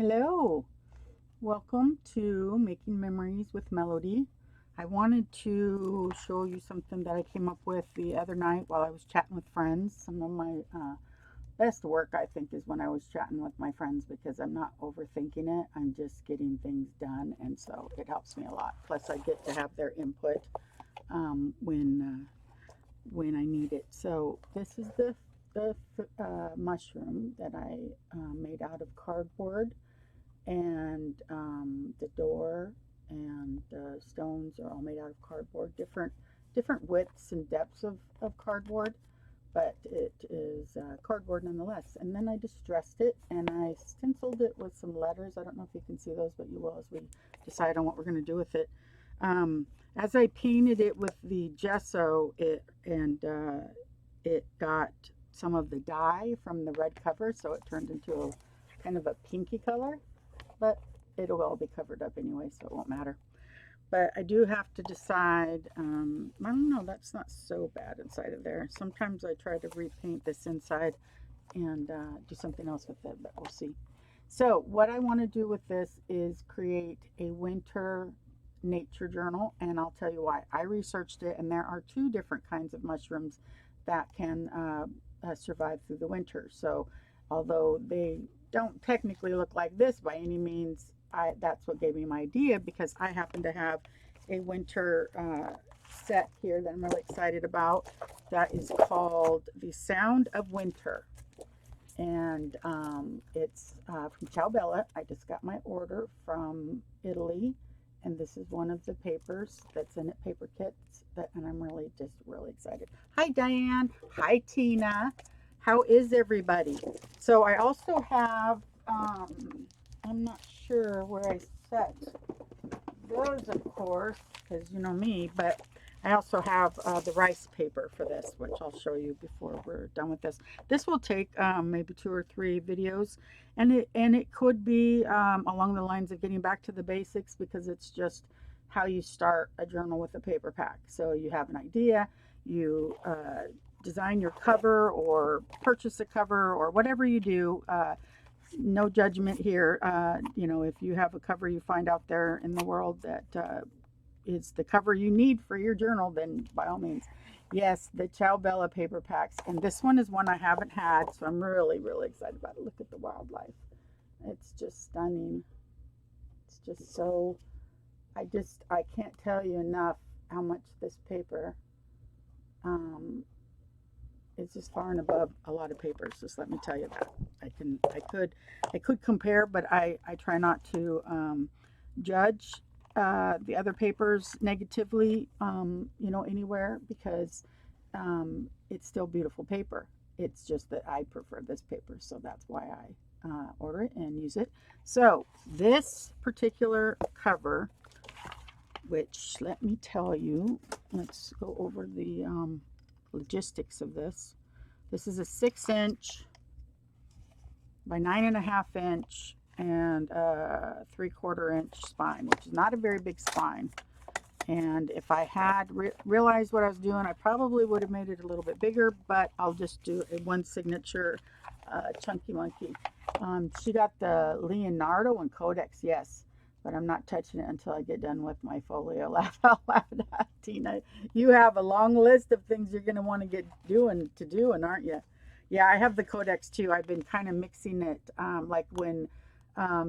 Hello, welcome to Making Memories with Melody. I wanted to show you something that I came up with the other night while I was chatting with friends. Some of my best work, I think, is when I was chatting with my friends because I'm not overthinking it. I'm just getting things done, and so it helps me a lot. Plus, I get to have their input when I need it. So this is the mushroom that I made out of cardboard, and the door and the stones are all made out of cardboard, different widths and depths of cardboard, but it is cardboard nonetheless. And then I distressed it and I stenciled it with some letters. I don't know if you can see those, but you will as we decide on what we're going to do with it. As I painted it with the gesso, it got some of the dye from the red cover, so it turned into a kind of a pinky color, but it'll all be covered up anyway, so it won't matter. But I do have to decide. I don't know, that's not so bad inside of there. Sometimes I try to repaint this inside and do something else with it, but we'll see. So what I want to do with this is create a winter nature journal, and I'll tell you why. I researched it, and there are two different kinds of mushrooms that can survive through the winter. So although they don't technically look like this by any means, that's what gave me my idea, because I happen to have a winter set here that I'm really excited about that is called The Sound of Winter. And it's from Ciao Bella. I just got my order from Italy, and this is one of the papers that's in it, paper kits, and I'm really excited. Hi Diane, hi Tina, how is everybody? So I also have, I'm not sure where I set those, of course, because you know me, but I also have the rice paper for this, which I'll show you before we're done with this. This will take maybe 2 or 3 videos, and it could be along the lines of getting back to the basics, because it's just how you start a journal with a paper pack. So you have an idea, you design your cover or purchase a cover or whatever you do. No judgment here. If you have a cover you find out there in the world that is the cover you need for your journal, then by all means. Yes, the Ciao Bella paper packs. And this one is one I haven't had, so I'm really excited about it. Look at the wildlife. It's just stunning. It's just so, I can't tell you enough how much this paper is just far and above a lot of papers. Just let me tell you that. I could compare, but I try not to judge the other papers negatively, anywhere, because it's still beautiful paper. It's just that I prefer this paper, so that's why I order it and use it. So this particular cover, which, let me tell you, let's go over the logistics of this. This is a 6-inch by 9.5 inch and 3/4 inch spine, which is not a very big spine. And if I had realized what I was doing, I probably would have made it a little bit bigger, but I'll just do a one signature chunky monkey. She got the Leonardo and Codex, yes, but I'm not touching it until I get done with my folio. Laugh out loud, Tina. You have a long list of things you're going to want to get doing, aren't you? Yeah, I have the Codex too. I've been kind of mixing it, like when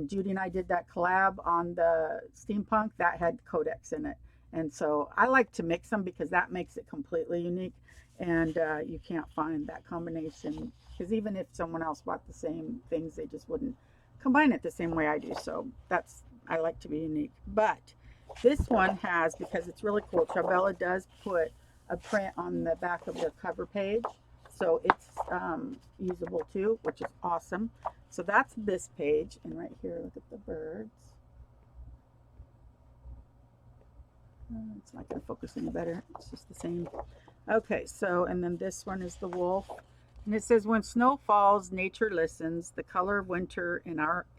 Judy and I did that collab on the steampunk, that had Codex in it. And so I like to mix them because that makes it completely unique. And you can't find that combination, because even if someone else bought the same things, they just wouldn't combine it the same way I do. So I like to be unique. But this one has, because it's really cool, Ciao Bella does put a print on the back of the cover page. So it's usable too, which is awesome. So that's this page. And right here, look at the birds. It's not going to focus any better. It's just the same. Okay, so, and then this one is the wolf. And it says, when snow falls, nature listens. The color of winter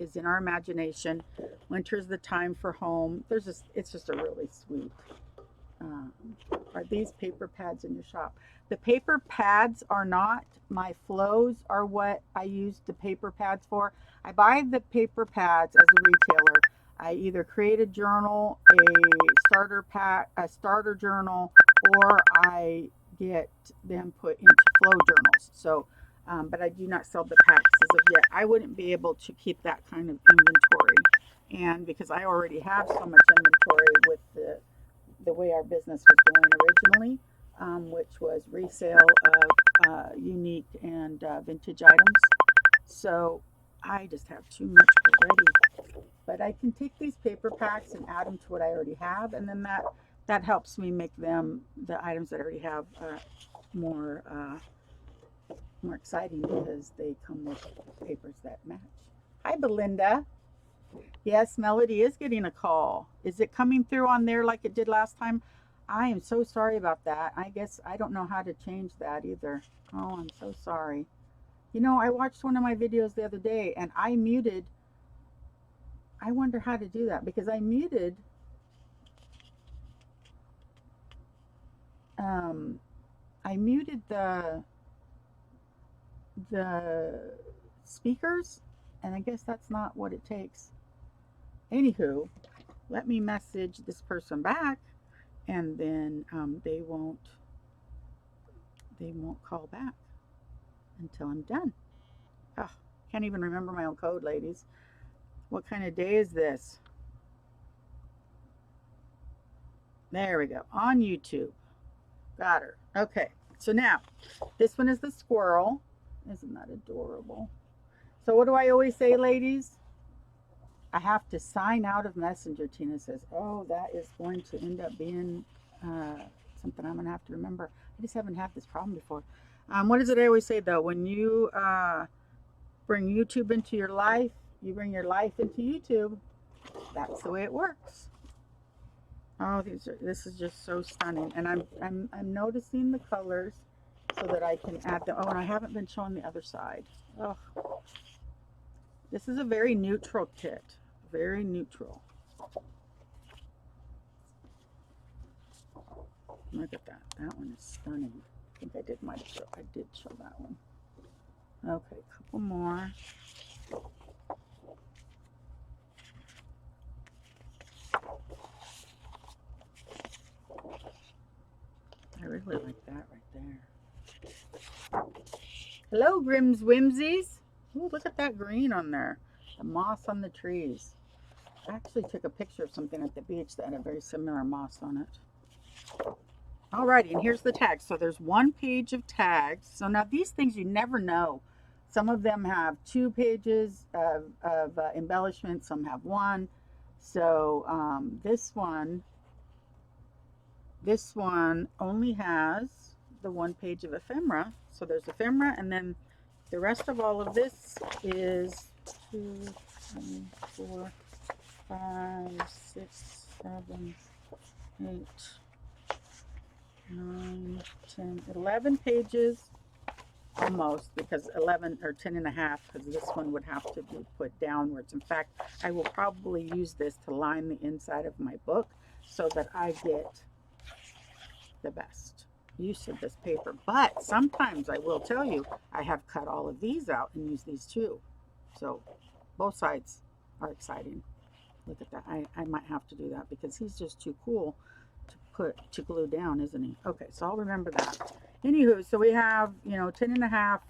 is in our imagination. Winter is the time for home. It's just a really sweet, are these paper pads in your shop. The paper pads are not, my flows are what I use the paper pads for. I buy the paper pads as a retailer. I either create a journal, a starter pack, a starter journal, or I get them put into flow journals. So, but I do not sell the packs as of yet. I wouldn't be able to keep that kind of inventory, and because I already have so much inventory with the way our business was going originally, which was resale of unique and vintage items. So I just have too much already. But I can take these paper packs and add them to what I already have, and then that helps me make them, the items that I already have, more more exciting because they come with papers that match. Hi, Belinda. Yes, Melody is getting a call. Is it coming through on there like it did last time? I am so sorry about that. I guess I don't know how to change that either. Oh, I'm so sorry. You know, I watched one of my videos the other day and I muted. I wonder how to do that because um, I muted the speakers, and I guess that's not what it takes. Anywho, let me message this person back, and then they won't call back until I'm done. Oh, can't even remember my own code, ladies. What kind of day is this? There we go. On YouTube. Got her. Okay. So now, this one is the squirrel. Isn't that adorable? So what do I always say, ladies? I have to sign out of Messenger, Tina says. Oh, that is going to end up being something I'm going to have to remember. I just haven't had this problem before. What is it I always say, though? When you bring YouTube into your life, you bring your life into YouTube. That's the way it works. Oh, this is just so stunning. And I'm noticing the colors so that I can add them. Oh, and I haven't been showing the other side. Oh, this is a very neutral kit. Very neutral. Look at that. That one is stunning. I think I did show that one. Okay, a couple more. I really like that right there. Hello, Grimm's Whimsies. Ooh, look at that green on there. The moss on the trees. I actually took a picture of something at the beach that had a very similar moss on it. Alrighty, and here's the tags. So there's one page of tags. So now these things you never know. Some of them have 2 pages of embellishment. Some have 1. So this one only has the 1 page of ephemera. So there's ephemera, and then the rest of all of this is 2, 3, 4, 5, 6, 7, 8, 9, 10, 11 pages, almost, because 11 or 10 and a half, because this one would have to be put downwards. In fact, I will probably use this to line the inside of my book so that I get the best use of this paper. But sometimes I will tell you, I have cut all of these out and used these too. So both sides are exciting. Look at that. I might have to do that because he's just too cool to glue down, isn't he? Okay, so I'll remember that. Anywho, so we have, 10 and a half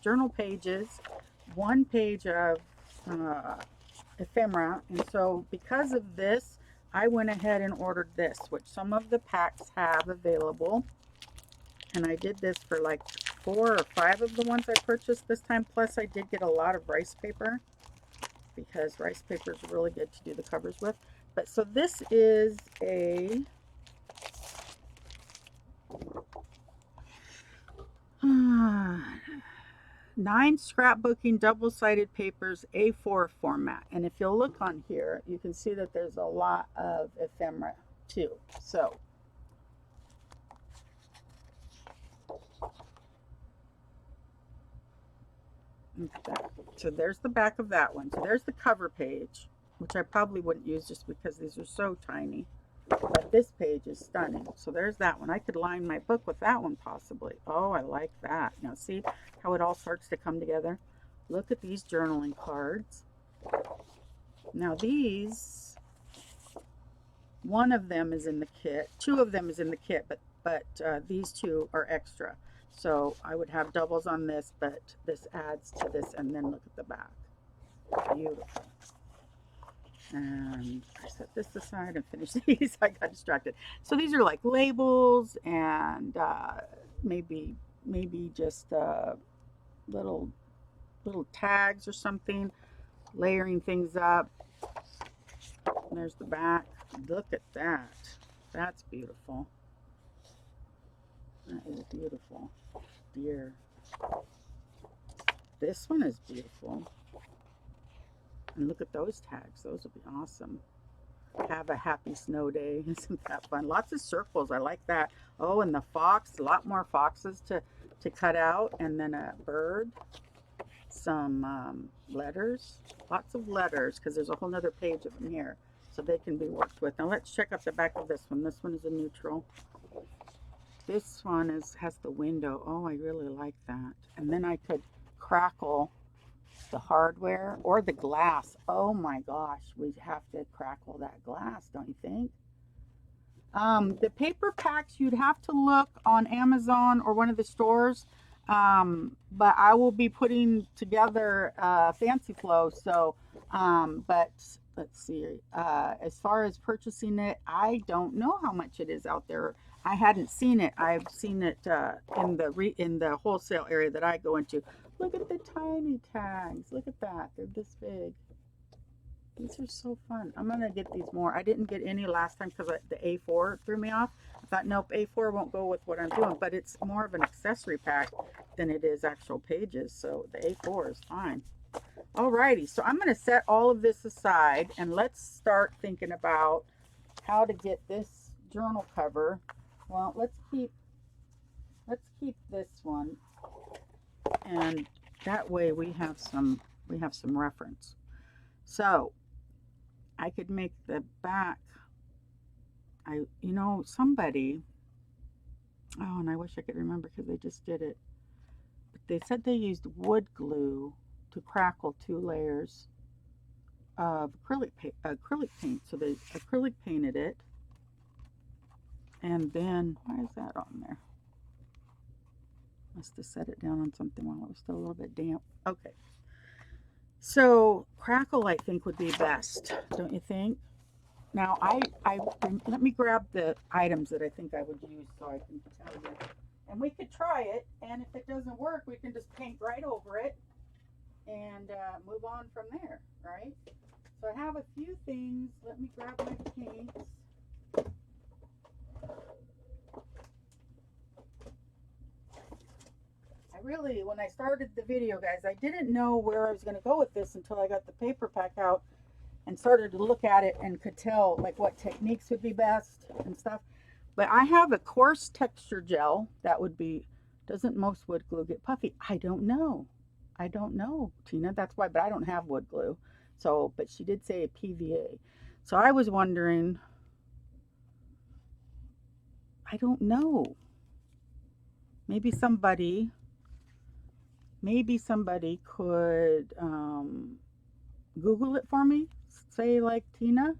journal pages, 1 page of ephemera. And so because of this, I went ahead and ordered this, which some of the packs have available. And I did this for like 4 or 5 of the ones I purchased this time. Plus I did get a lot of rice paper because rice paper is really good to do the covers with. But so this is a 9 scrapbooking double-sided papers, A4 format. And if you'll look on here, you can see that there's a lot of ephemera too. So there's the back of that one. So there's the cover page, which I probably wouldn't use just because these are so tiny. But this page is stunning. So there's that one. I could line my book with that one possibly. Oh, I like that. Now see how it all starts to come together? Look at these journaling cards. Now these, one of them is in the kit. Two of them is in the kit, but these two are extra. So I would have doubles on this, but this adds to this. And then look at the back. Beautiful. And I set this aside and finish these. I got distracted. So these are like labels and maybe just little tags or something, layering things up. And there's the back. Look at that. That's beautiful. That is beautiful. Dear. This one is beautiful. And look at those tags. Those will be awesome. Have a happy snow day. Isn't that fun? Lots of circles. I like that. Oh, and the fox. A lot more foxes to cut out. And then a bird. Some letters. Lots of letters because there's a whole nother page of them here. So they can be worked with. Now let's check out the back of this one. This one is a neutral. This one has the window. Oh, I really like that. And then I could crackle the hardware or the glass. Oh my gosh, we have to crackle that glass, don't you think? The paper packs, you'd have to look on Amazon or one of the stores, but I will be putting together Fancy Flow. So, but let's see, as far as purchasing it, I don't know how much it is out there. I hadn't seen it. I've seen it in the wholesale area that I go into. Look at the tiny tags. Look at that. They're this big. These are so fun. I'm going to get these more. I didn't get any last time because the A4 threw me off. I thought, nope, A4 won't go with what I'm doing. But it's more of an accessory pack than it is actual pages. So the A4 is fine. Alrighty. So I'm going to set all of this aside. And let's start thinking about how to get this journal cover. Well, let's keep this one. And that way we have some reference. So I could make the back, somebody, oh, and I wish I could remember because they just did it, but they said they used wood glue to crackle 2 layers of acrylic paint. So they acrylic painted it, and then, why is that on there? Must have set it down on something while it was still a little bit damp. Okay. So crackle, I think, would be best, don't you think? Now, let me grab the items that I think I would use so I can tell you. And we could try it, and if it doesn't work, we can just paint right over it and move on from there, right? So I have a few things. Let me grab my paints. When I started the video, guys, I didn't know where I was going to go with this until I got the paper pack out and started to look at it and could tell like what techniques would be best and stuff. But I have a coarse texture gel that would be, doesn't most wood glue get puffy? I don't know, Tina. That's why, but I don't have wood glue. So, but she did say a PVA. So I was wondering, I don't know. Maybe somebody could Google it for me, say like Tina,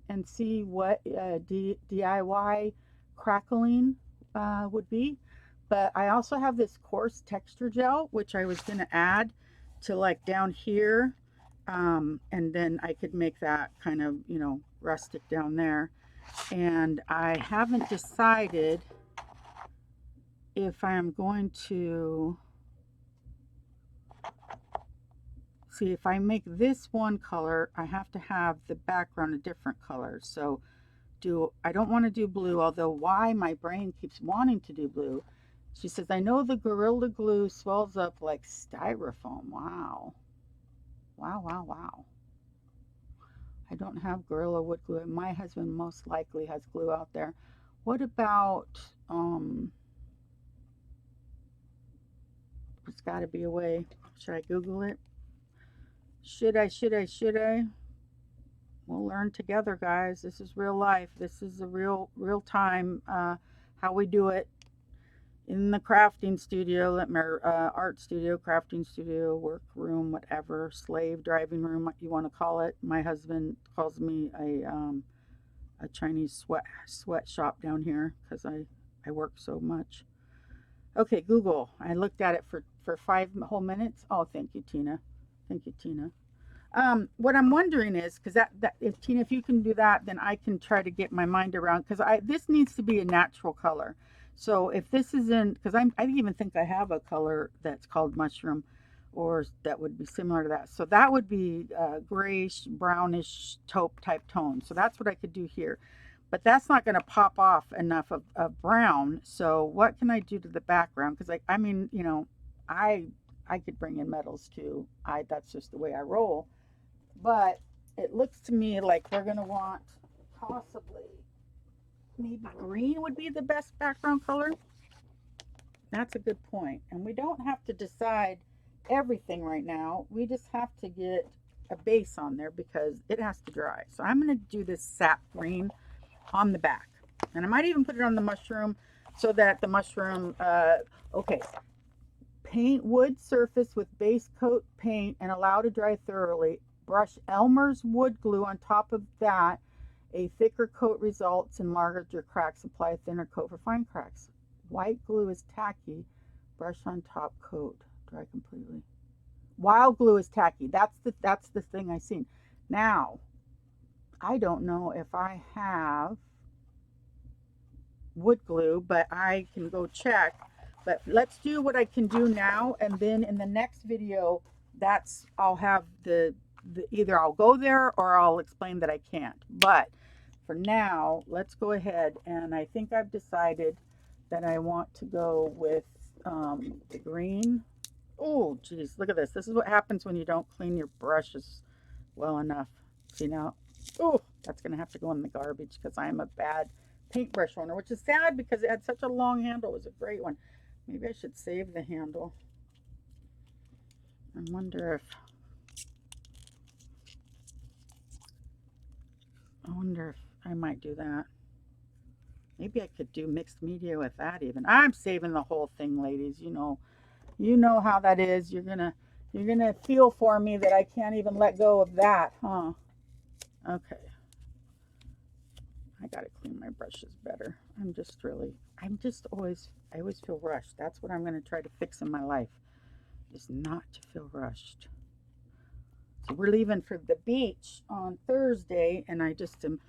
and see what DIY crackling would be. But I also have this coarse texture gel, which I was going to add to like down here. And then I could make that kind of, rustic down there. And I haven't decided if I'm going to see, if I make this one color, I have to have the background a different color. So I don't want to do blue, although why my brain keeps wanting to do blue. She says, I know the Gorilla Glue swells up like styrofoam. Wow. Wow. I don't have Gorilla Wood Glue. My husband most likely has glue out there. What about, there's got to be a way. Should I Google it? Should I? We'll learn together, guys. This is real life. This is a real time, how we do it in the crafting studio, art studio, crafting studio, workroom, whatever, slave driving room, what you want to call it. My husband calls me a Chinese sweatshop down here because I work so much. Okay, Google. I looked at it for 5 whole minutes. Oh, thank you, Tina. Thank you, Tina. What I'm wondering is, because that if Tina, if you can do that, then I can try to get my mind around, because this needs to be a natural color. So if this isn't, because I even think I have a color that's called mushroom, or that would be similar to that. So that would be grayish, brownish, taupe type tone. So that's what I could do here. But that's not going to pop off enough of brown. So what can I do to the background? Because I mean, you know, I could bring in metals too. That's just the way I roll. But it looks to me like we're going to want possibly maybe green would be the best background color. That's a good point. And we don't have to decide everything right now. We just have to get a base on there because it has to dry. So I'm going to do this sap green on the back. And I might even put it on the mushroom so that the mushroom, okay. Paint wood surface with base coat paint and allow to dry thoroughly. Brush Elmer's wood glue on top of that. A thicker coat results in larger cracks. Apply a thinner coat for fine cracks. White glue is tacky. Brush on top coat. Dry completely. Wild glue is tacky. That's the thing I seen. Now, I don't know if I have wood glue, but I can go check. But let's do what I can do now, and then in the next video, I'll have the either I'll go there or I'll explain that I can't. But for now, let's go ahead, and I think I've decided that I want to go with the green. Oh, geez, look at this. This is what happens when you don't clean your brushes well enough. See now? Oh, that's going to have to go in the garbage because I am a bad paintbrush owner, which is sad because it had such a long handle. It was a great one. Maybe I should save the handle. I wonder if I might do that. Maybe I could do mixed media with that even. I'm saving the whole thing, ladies. You know how that is. You're gonna feel for me that I can't even let go of that, huh? Okay. I gotta clean my brushes better. I always feel rushed. That's what I'm gonna try to fix in my life, is not to feel rushed. So we're leaving for the beach on Thursday, and I just am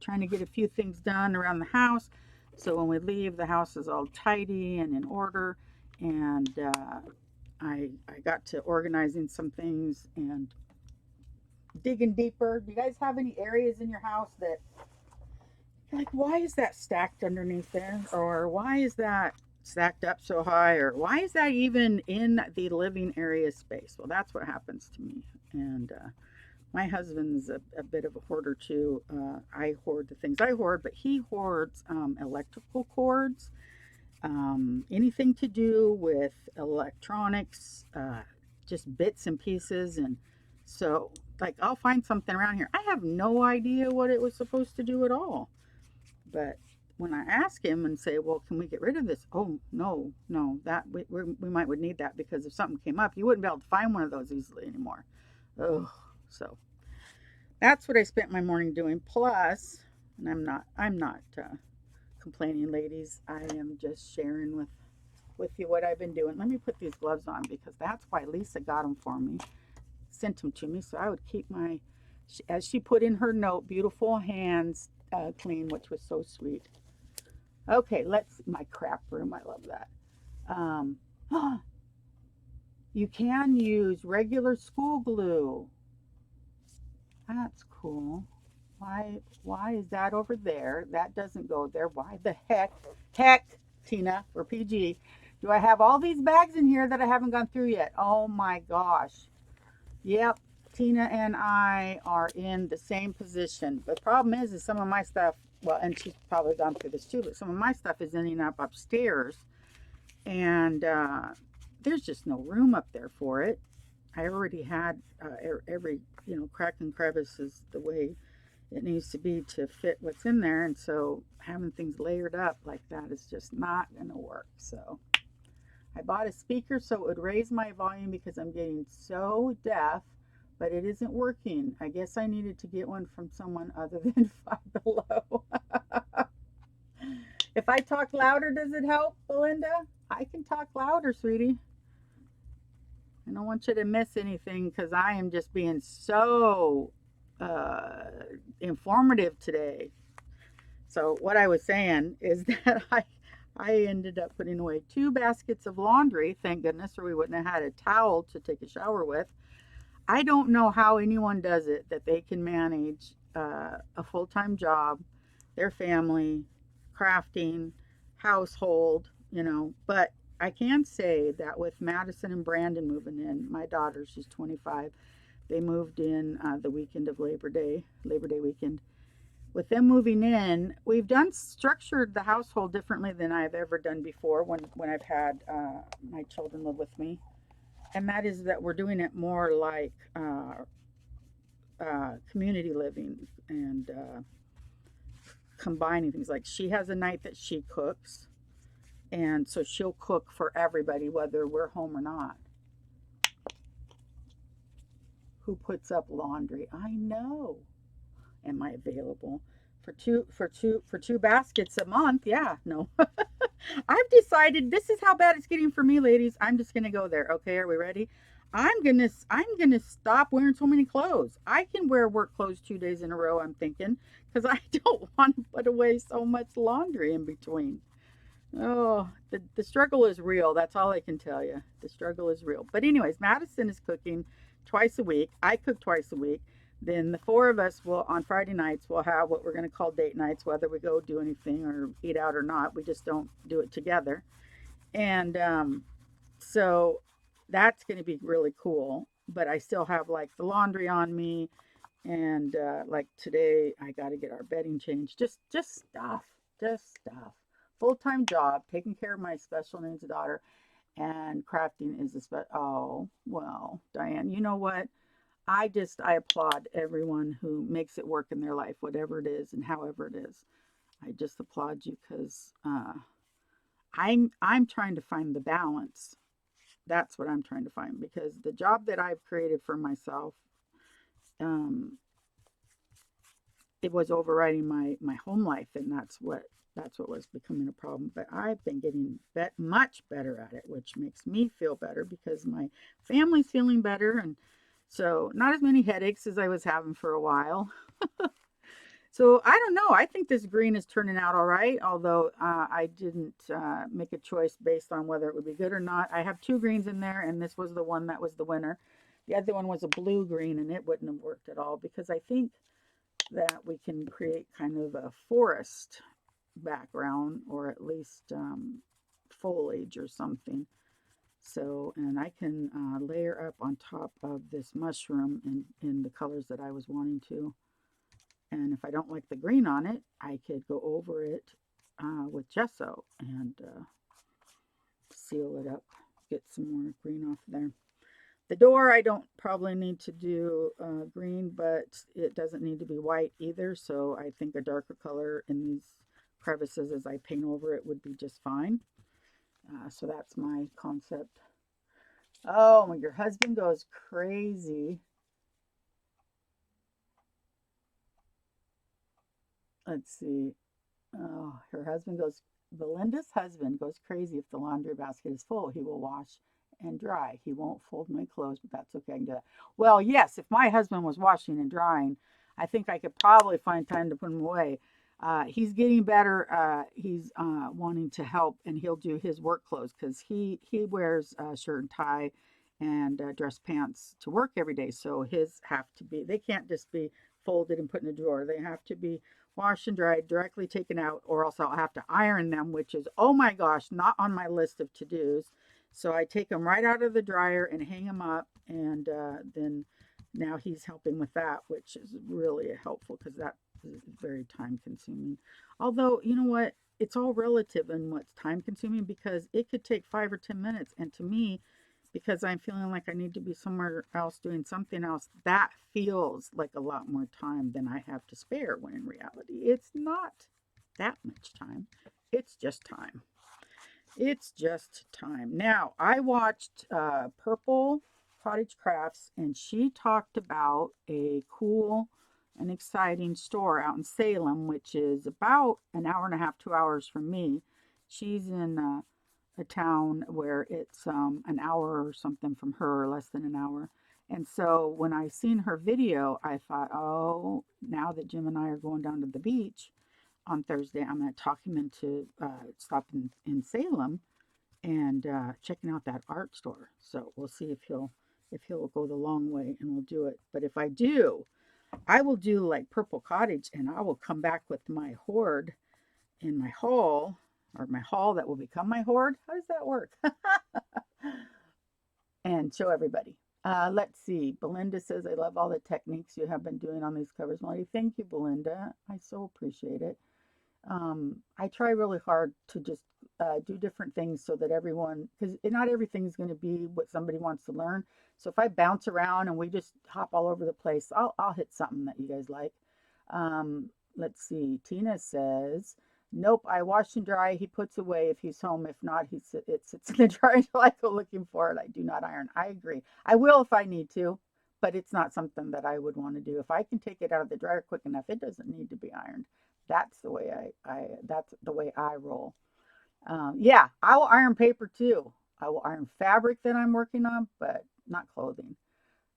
trying to get a few things done around the house. So when we leave, the house is all tidy and in order, and I got to organizing some things and digging deeper. Do you guys have any areas in your house that like, why is that stacked underneath there? Or why is that stacked up so high? Or why is that even in the living area space? Well, that's what happens to me. And my husband's a bit of a hoarder too. I hoard the things I hoard, but he hoards electrical cords, anything to do with electronics, just bits and pieces. And so, like, I'll find something around here. I have no idea what it was supposed to do at all. But when I ask him and say, well, can we get rid of this? Oh, no, that we might would need that, because if something came up, you wouldn't be able to find one of those easily anymore. Oh, so that's what I spent my morning doing. Plus, and I'm not complaining, ladies. I am just sharing with you what I've been doing. Let me put these gloves on, because that's why Lisa got them for me, sent them to me, so I would keep my, as she put in her note, beautiful hands clean, which was so sweet. Okay, my crap room, I love that. You can use regular school glue. That's cool. Why is that over there? That doesn't go there. Why the heck, Tina, or PG, do I have all these bags in here that I haven't gone through yet? Oh my gosh. Yep, Tina and I are in the same position. The problem is some of my stuff, well, and she's probably gone through this too, but some of my stuff is ending up upstairs, and there's just no room up there for it. I already had every, crack and crevice is the way it needs to be to fit what's in there. And so having things layered up like that is just not going to work. So I bought a speaker so it would raise my volume because I'm getting so deaf, but it isn't working. I guess I needed to get one from someone other than Five Below. If I talk louder, does it help, Belinda? I can talk louder, sweetie. I don't want you to miss anything because I am just being so uh, informative today. So what I was saying is that I ended up putting away 2 baskets of laundry, thank goodness, or we wouldn't have had a towel to take a shower with. I don't know how anyone does it that they can manage a full-time job, their family, crafting, household, but I can say that with Madison and Brandon moving in, my daughter, she's 25, they moved in the weekend of Labor Day weekend. With them moving in, we've done structured the household differently than I've ever done before when I've had my children live with me. And that is that we're doing it more like community living and combining things. Like she has a night that she cooks, and so she'll cook for everybody, whether we're home or not. Who puts up laundry? I know. Am I available for two baskets a month? Yeah, no. I've decided this is how bad it's getting for me, ladies. I'm just gonna go there. Okay, are we ready? I'm gonna stop wearing so many clothes. I can wear work clothes 2 days in a row, I'm thinking, because I don't want to put away so much laundry in between. Oh, the struggle is real. That's all I can tell you. The struggle is real. But anyways, Madison is cooking twice a week. I cook twice a week. Then the 4 of us will, on Friday nights, we'll have what we're going to call date nights, whether we go do anything or eat out or not. We just don't do it together. And so that's going to be really cool. But I still have like the laundry on me. And like today, I got to get our bedding changed. Just stuff. Just stuff. Full-time job, taking care of my special needs daughter, and crafting is oh, well, Diane, you know what? I applaud everyone who makes it work in their life, whatever it is and however it is. I just applaud you because I'm trying to find the balance. That's what I'm trying to find because the job that I've created for myself, um, it was overriding my home life, and that's what was becoming a problem. But I've been getting much better at it, which makes me feel better because my family's feeling better, and so not as many headaches as I was having for a while. So I don't know. I think this green is turning out all right, although I didn't make a choice based on whether it would be good or not. I have 2 greens in there, and this was the one that was the winner. The other one was a blue green, and it wouldn't have worked at all because I think that we can create kind of a forest background or at least foliage or something. So, and I can layer up on top of this mushroom in the colors that I was wanting to. And if I don't like the green on it, I could go over it with gesso and seal it up, get some more green off there. The door, I don't probably need to do green, but it doesn't need to be white either. So I think a darker color in these crevices as I paint over it would be just fine. So that's my concept. Oh, your husband goes crazy. Let's see. Oh, Belinda's husband goes crazy if the laundry basket is full. He will wash and dry. He won't fold my clothes, but that's okay. I can do that. Well, yes, if my husband was washing and drying, I think I could probably find time to put him away. He's getting better. He's wanting to help, and he'll do his work clothes because he wears a shirt and tie and dress pants to work every day. So his have to be. They can't just be folded and put in a drawer. They have to be washed and dried, directly taken out, or else I'll have to iron them, which is, oh my gosh, not on my list of to-dos. So I take them right out of the dryer and hang them up, and then now he's helping with that, which is really helpful because that is very time consuming. Although, you know what? It's all relative in what's time consuming because it could take 5 or 10 minutes. And to me, because I'm feeling like I need to be somewhere else doing something else, that feels like a lot more time than I have to spare, when in reality, it's not that much time. It's just time. It's just time. Now, I watched Purple Cottage Crafts, and she talked about a cool and exciting store out in Salem, which is about an hour and a half, 2 hours from me. She's in a town where it's an hour or something from her, or less than an hour. And so when I seen her video, I thought, oh, now that Jim and I are going down to the beach on Thursday, I'm going to talk him into stopping in Salem and checking out that art store. So we'll see if he'll go the long way, and we'll do it. But if I do, I will do like Purple Cottage, and I will come back with my hoard in my haul, or my haul that will become my hoard. How does that work? And show everybody. Let's see. Belinda says, I love all the techniques you have been doing on these covers, Molly. Thank you, Belinda. I so appreciate it. I try really hard to just do different things so that everyone, because not everything is going to be what somebody wants to learn. So if I bounce around and we just hop all over the place, I'll hit something that you guys like. Let's see. Tina says, nope, I wash and dry. He puts away if he's home. If not, it sits in the dryer until I go looking for it. I do not iron. I agree. I will if I need to, but it's not something that I would want to do. If I can take it out of the dryer quick enough, it doesn't need to be ironed. That's the way that's the way I roll. Yeah, I will iron paper too. I will iron fabric that I'm working on, but not clothing.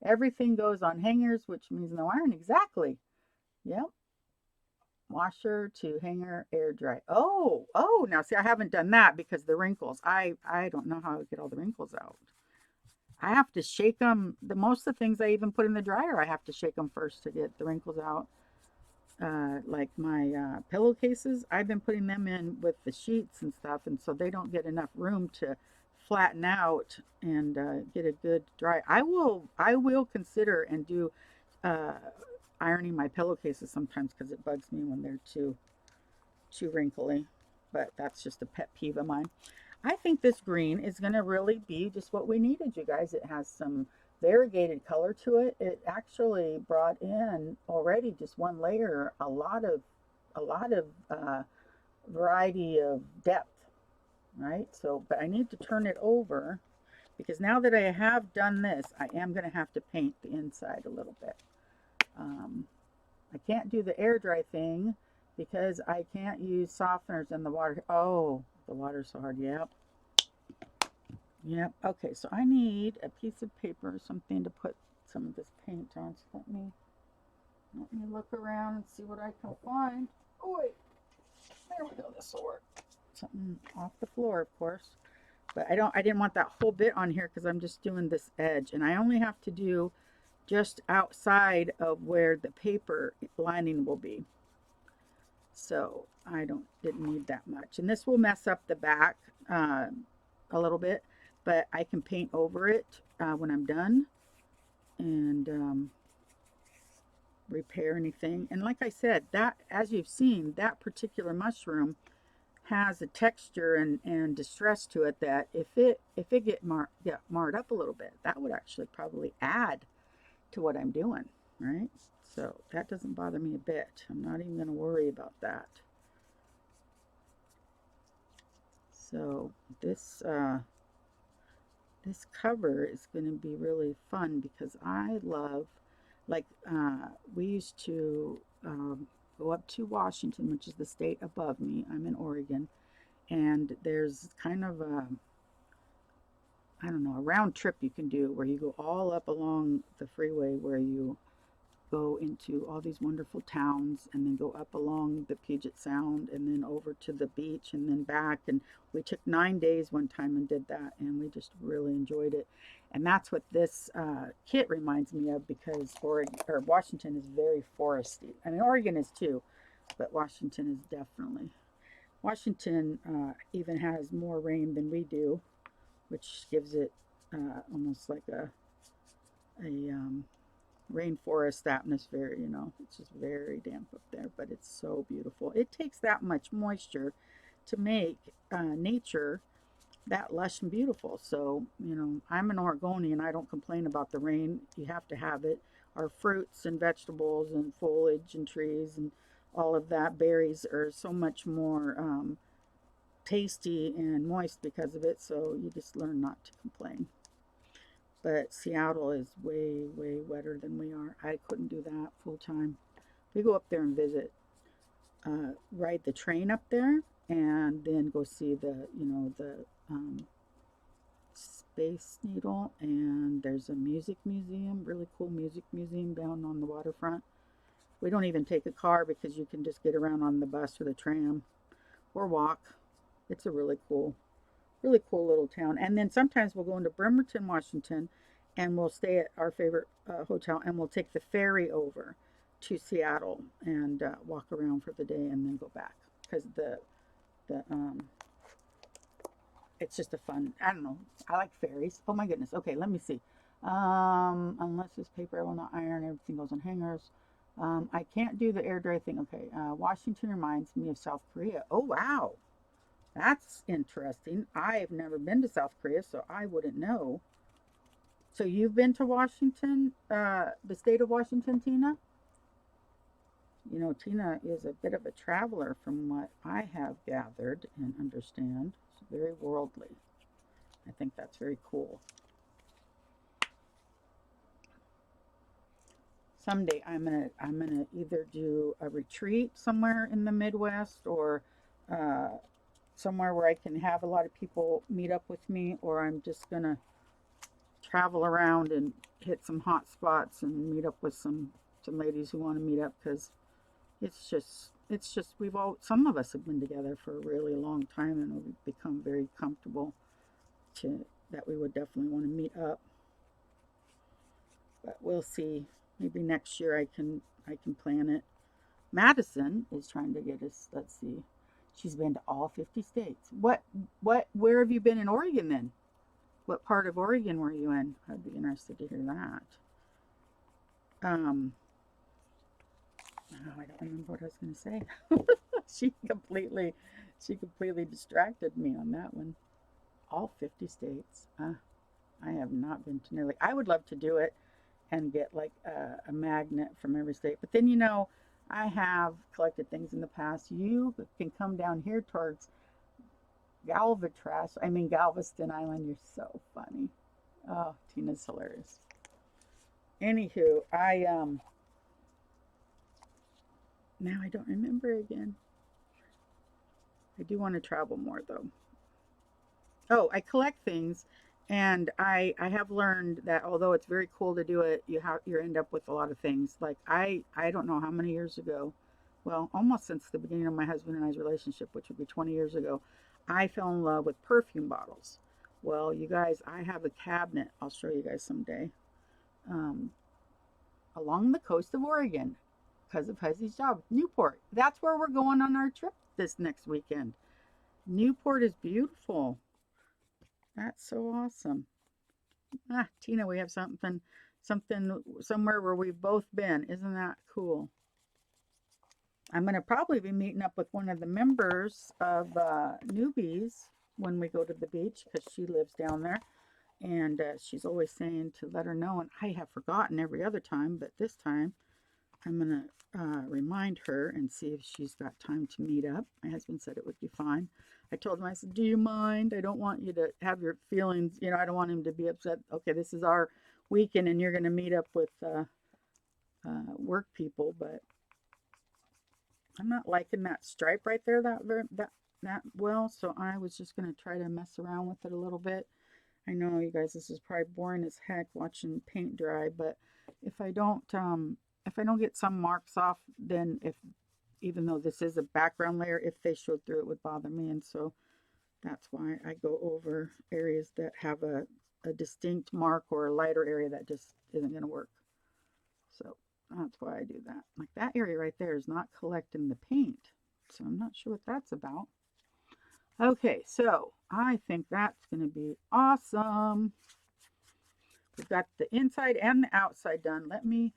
Everything goes on hangers, which means no iron. Exactly. Yep. Washer to hanger, air dry. Oh, now see, I haven't done that because the wrinkles. I don't know how to get all the wrinkles out. I have to shake them. Most of the things I even put in the dryer, I have to shake them first to get the wrinkles out. Like my pillowcases, I've been putting them in with the sheets and stuff, and so they don't get enough room to flatten out and get a good dry. I will consider and do uh, ironing my pillowcases sometimes, because it bugs me when they're too wrinkly. But that's just a pet peeve of mine. I think this green is going to really be just what we needed, you guys. It has some variegated color to it. It actually brought in already just one layer, a lot of variety of depth, right? So, but I need to turn it over, because now that I have done this, I am going to have to paint the inside a little bit. I can't do the air dry thing because I can't use softeners in the water. Oh, the water's so hard. Yep. Yep. Okay, so I need a piece of paper or something to put some of this paint on. So let me look around and see what I can find. Oh wait, there we go. This will work. Something off the floor, of course. But I didn't want that whole bit on here because I'm just doing this edge, and I only have to do just outside of where the paper lining will be. So I didn't need that much. And this will mess up the back a little bit, but I can paint over it when I'm done, and repair anything. And like I said, that, as you've seen, that particular mushroom has a texture and distress to it that if it get marred up a little bit, that would actually probably add to what I'm doing, right? So that doesn't bother me a bit. I'm not even going to worry about that. So this cover is going to be really fun because I love, like, we used to go up to Washington, which is the state above me. I'm in Oregon, and there's kind of I don't know, a round trip you can do where you go all up along the freeway, where you go into all these wonderful towns and then go up along the Puget Sound and then over to the beach and then back. And we took 9 days one time and did that, and we just really enjoyed it. And that's what this kit reminds me of, because Washington is very foresty. I mean, Oregon is too, but Washington is definitely. Washington even has more rain than we do, which gives it almost like a rainforest atmosphere. It's just very damp up there, but it's so beautiful. It takes that much moisture to make nature that lush and beautiful. So, you know, I'm an Oregonian. I don't complain about the rain. You have to have it. Our fruits and vegetables and foliage and trees and all of that, berries are so much more tasty and moist because of it. So you just learn not to complain. But Seattle is way, way wetter than we are. I couldn't do that full time. We go up there and visit, ride the train up there, and then go see the, you know, the Space Needle. And there's a music museum, really cool music museum down on the waterfront. We don't even take a car because you can just get around on the bus or the tram or walk. It's a really cool little town. And then sometimes we'll go into Bremerton, Washington, and we'll stay at our favorite hotel, and we'll take the ferry over to Seattle and walk around for the day and then go back because the it's just a fun. I don't know. I like ferries. Oh my goodness. Okay, let me see. Unless it's paper, I will not iron. Everything goes on hangers. I can't do the air dry thing. Okay. Washington reminds me of South Korea. Oh wow. That's interesting. I've never been to South Korea, so I wouldn't know. So you've been to Washington, the state of Washington, Tina? You know, Tina is a bit of a traveler from what I have gathered and understand. She's very worldly. I think that's very cool. Someday I'm gonna either do a retreat somewhere in the Midwest or uh, somewhere where I can have a lot of people meet up with me, or I'm just gonna travel around and hit some hot spots and meet up with some ladies who want to meet up because it's just we've all some of us have been together for a really long time and we've become very comfortable to that we would definitely want to meet up. But we'll see. Maybe next year I can plan it. Madison is trying to get us. Let's see. She's been to all 50 states. Where have you been in Oregon then? What part of Oregon were you in? I'd be interested to hear that. Um, oh, I don't remember what I was going to say. she completely, she completely distracted me on that one. All 50 states. I have not been to nearly. I would love to do it and get like a magnet from every state. But then, you know, I have collected things in the past. You can come down here towards Galveston Island. You're so funny. Oh, Tina's hilarious. Anywho, now I don't remember again. I do want to travel more though. Oh, I collect things, and I have learned that although it's very cool to do it, you end up with a lot of things. Like I don't know how many years ago, well, almost since the beginning of my husband and I's relationship, which would be 20 years ago, I fell in love with perfume bottles. Well, you guys, I have a cabinet. I'll show you guys someday. Um, Along the coast of Oregon, because of Huzzy's job, Newport. That's where we're going on our trip this next weekend. Newport is beautiful. That's so awesome. Tina, we have something somewhere where we've both been. Isn't that cool? I'm going to probably be meeting up with one of the members of Newbies when we go to the beach because she lives down there. And she's always saying to let her know. And I have forgotten every other time, but this time I'm going to remind her and see if she's got time to meet up. My husband said it would be fine. I told him, I said, do you mind? I don't want you to have your feelings, you know, I don't want him to be upset. Okay, this is our weekend and you're going to meet up with work people, but I'm not liking that stripe right there that well, so I was just going to try to mess around with it a little bit. I know you guys, this is probably boring as heck watching paint dry, but if I don't get some marks off, then if even though this is a background layer, if they showed through, it would bother me, and so that's why I go over areas that have a distinct mark or a lighter area that just isn't going to work. So that's why I do that. Like that area right there is not collecting the paint, so I'm not sure what that's about. Okay, so I think that's going to be awesome. We've got the inside and the outside done. Let me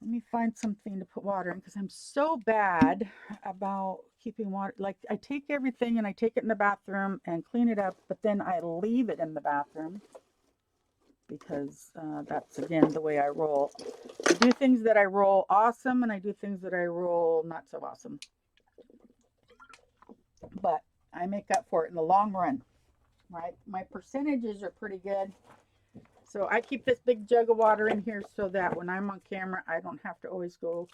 Let me find something to put water in because I'm so bad about keeping water. Like I take everything and I take it in the bathroom and clean it up, but then I leave it in the bathroom because that's again the way I roll. I do things that I roll awesome and I do things that I roll not so awesome. But I make up for it in the long run, right? My percentages are pretty good. So I keep this big jug of water in here so that when I'm on camera, I don't have to always go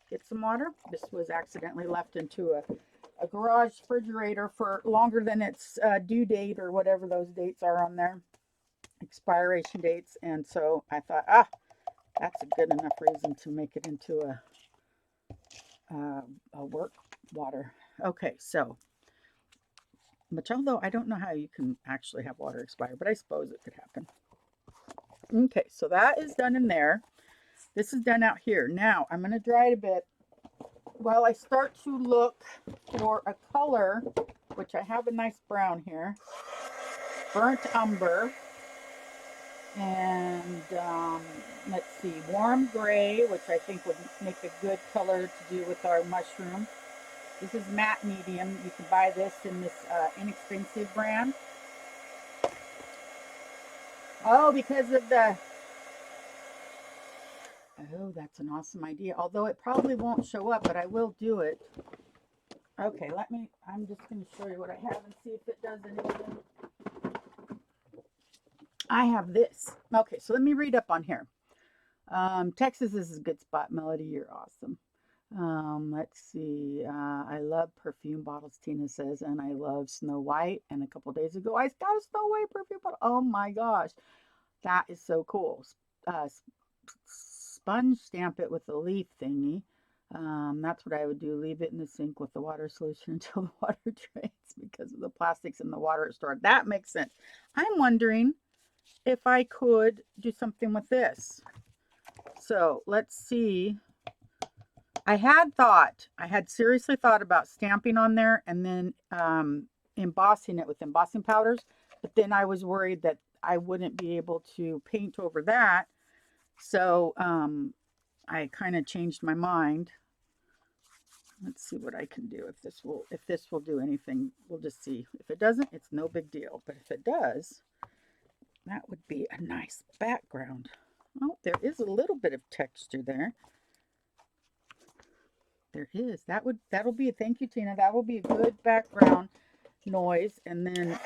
get some water. This was accidentally left into a garage refrigerator for longer than its due date or whatever those dates are on there, expiration dates. And so I thought, that's a good enough reason to make it into a work water. Okay, so, which although I don't know how you can actually have water expire, but I suppose it could happen. Okay, so that is done in there. This is done out here. Now I'm going to dry it a bit while I start to look for a color, which I have a nice brown here, burnt umber, and let's see, warm gray, which I think would make a good color to do with our mushroom. This is matte medium. You can buy this in this inexpensive brand. Oh, because of the... Oh, that's an awesome idea. Although it probably won't show up, but I will do it. Okay, I'm just going to show you what I have and see if it does anything. I have this. Okay, so let me read up on here. Texas is a good spot. Melody, you're awesome. Let's see. I love perfume bottles, Tina says, and I love Snow White. And a couple days ago, I got a Snow White perfume bottle. Oh my gosh, that is so cool. Sponge stamp it with the leaf thingy. That's what I would do. Leave it in the sink with the water solution until the water drains because of the plastics in the water it stored. That makes sense. I'm wondering if I could do something with this. So let's see. I had seriously thought about stamping on there and then embossing it with embossing powders, but then I was worried that I wouldn't be able to paint over that. So I kind of changed my mind. Let's see what I can do. If this will do anything, we'll just see. If it doesn't, it's no big deal. But if it does, that would be a nice background. Oh, there is a little bit of texture there. There is. That'll be, thank you, Tina. That will be a good background noise. And then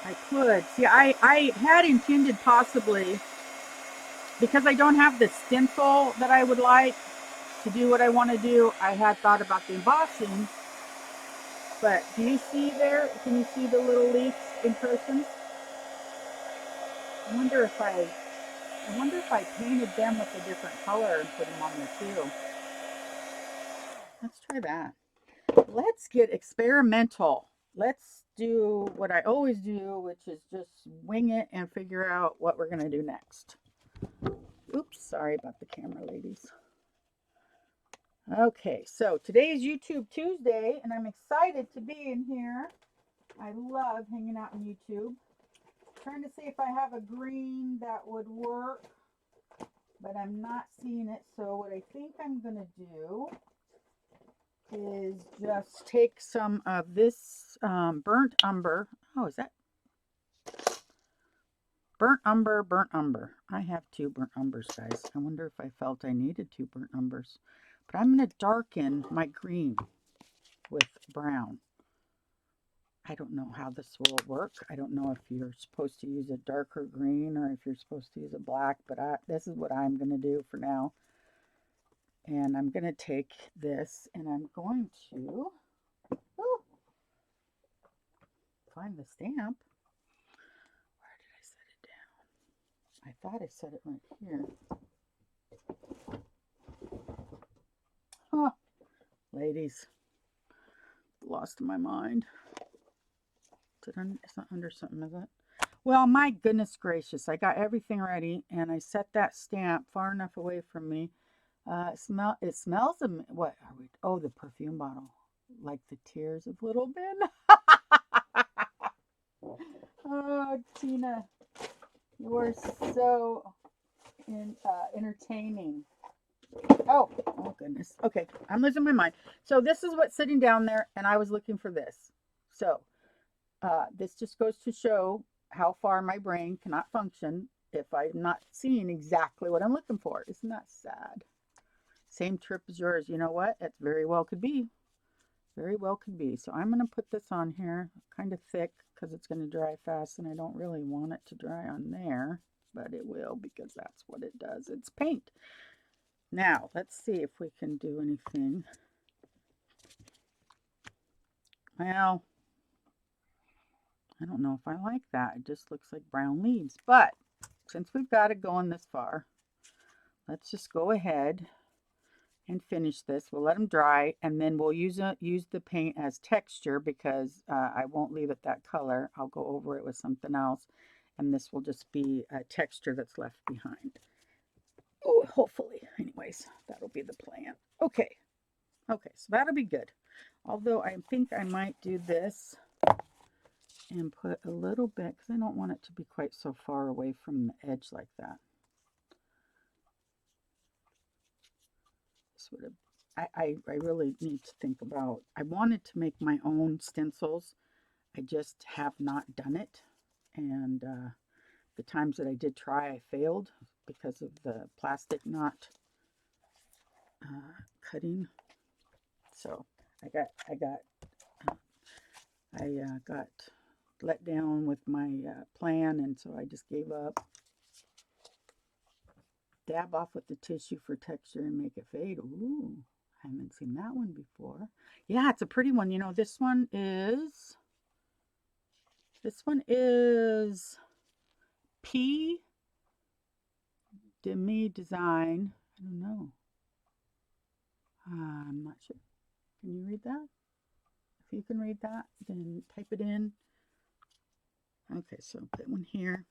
I could see, I had intended possibly, because I don't have the stencil that I would like to do what I want to do, I had thought about the embossing. But do you see there? Can you see the little leaf impressions? I wonder if I painted them with a different color and put them on there too. Let's try that. Let's get experimental. Let's do what I always do, which is just wing it and figure out what we're going to do next. Oops, sorry about the camera, ladies. Okay, so today is YouTube Tuesday, and I'm excited to be in here. I love hanging out on YouTube. Trying to see if I have a green that would work, but I'm not seeing it. So what I think I'm going to do is just take some of this burnt umber. Oh, is that burnt umber, burnt umber? I have 2 burnt umbers, guys. I wonder if I felt I needed 2 burnt umbers. But I'm going to darken my green with brown. I don't know how this will work. I don't know if you're supposed to use a darker green or if you're supposed to use a black, but this is what I'm going to do for now. And I'm going to take this and I'm going to find the stamp. Where did I set it down? I thought I set it right here. Huh. Ladies, lost my mind. It's not under something, is it? Well, my goodness gracious, I got everything ready and I set that stamp far enough away from me. It smells of, what are we? Oh, the perfume bottle, like the tears of Little Ben. Oh, Tina, you are so entertaining. Oh goodness. Okay, I'm losing my mind. So this is what's sitting down there, and I was looking for this. So this just goes to show how far my brain cannot function if I'm not seeing exactly what I'm looking for. Isn't that sad? Same trip as yours. You know what? It very well could be. Very well could be. So I'm going to put this on here kind of thick because it's going to dry fast, and I don't really want it to dry on there, but it will because that's what it does. It's paint. Now, let's see if we can do anything. Well, I don't know if I like that. It just looks like brown leaves. But since we've got it going this far, let's just go ahead and finish this. We'll let them dry, and then we'll use the paint as texture because I won't leave it that color. I'll go over it with something else, and this will just be a texture that's left behind. Oh, hopefully. Anyways, that'll be the plan. Okay. Okay, so that'll be good. Although I think I might do this and put a little bit, because I don't want it to be quite so far away from the edge like that. Sort of, I really need to think about, I wanted to make my own stencils. I just have not done it. And the times that I did try, I failed because of the plastic not cutting. So I got let down with my plan, and so I just gave up. Dab off with the tissue for texture and make it fade. Ooh, I haven't seen that one before. Yeah, it's a pretty one. You know, this one is P. Demi Design. I don't know. I'm not sure. Can you read that? If you can read that, then type it in. Okay, so put one here.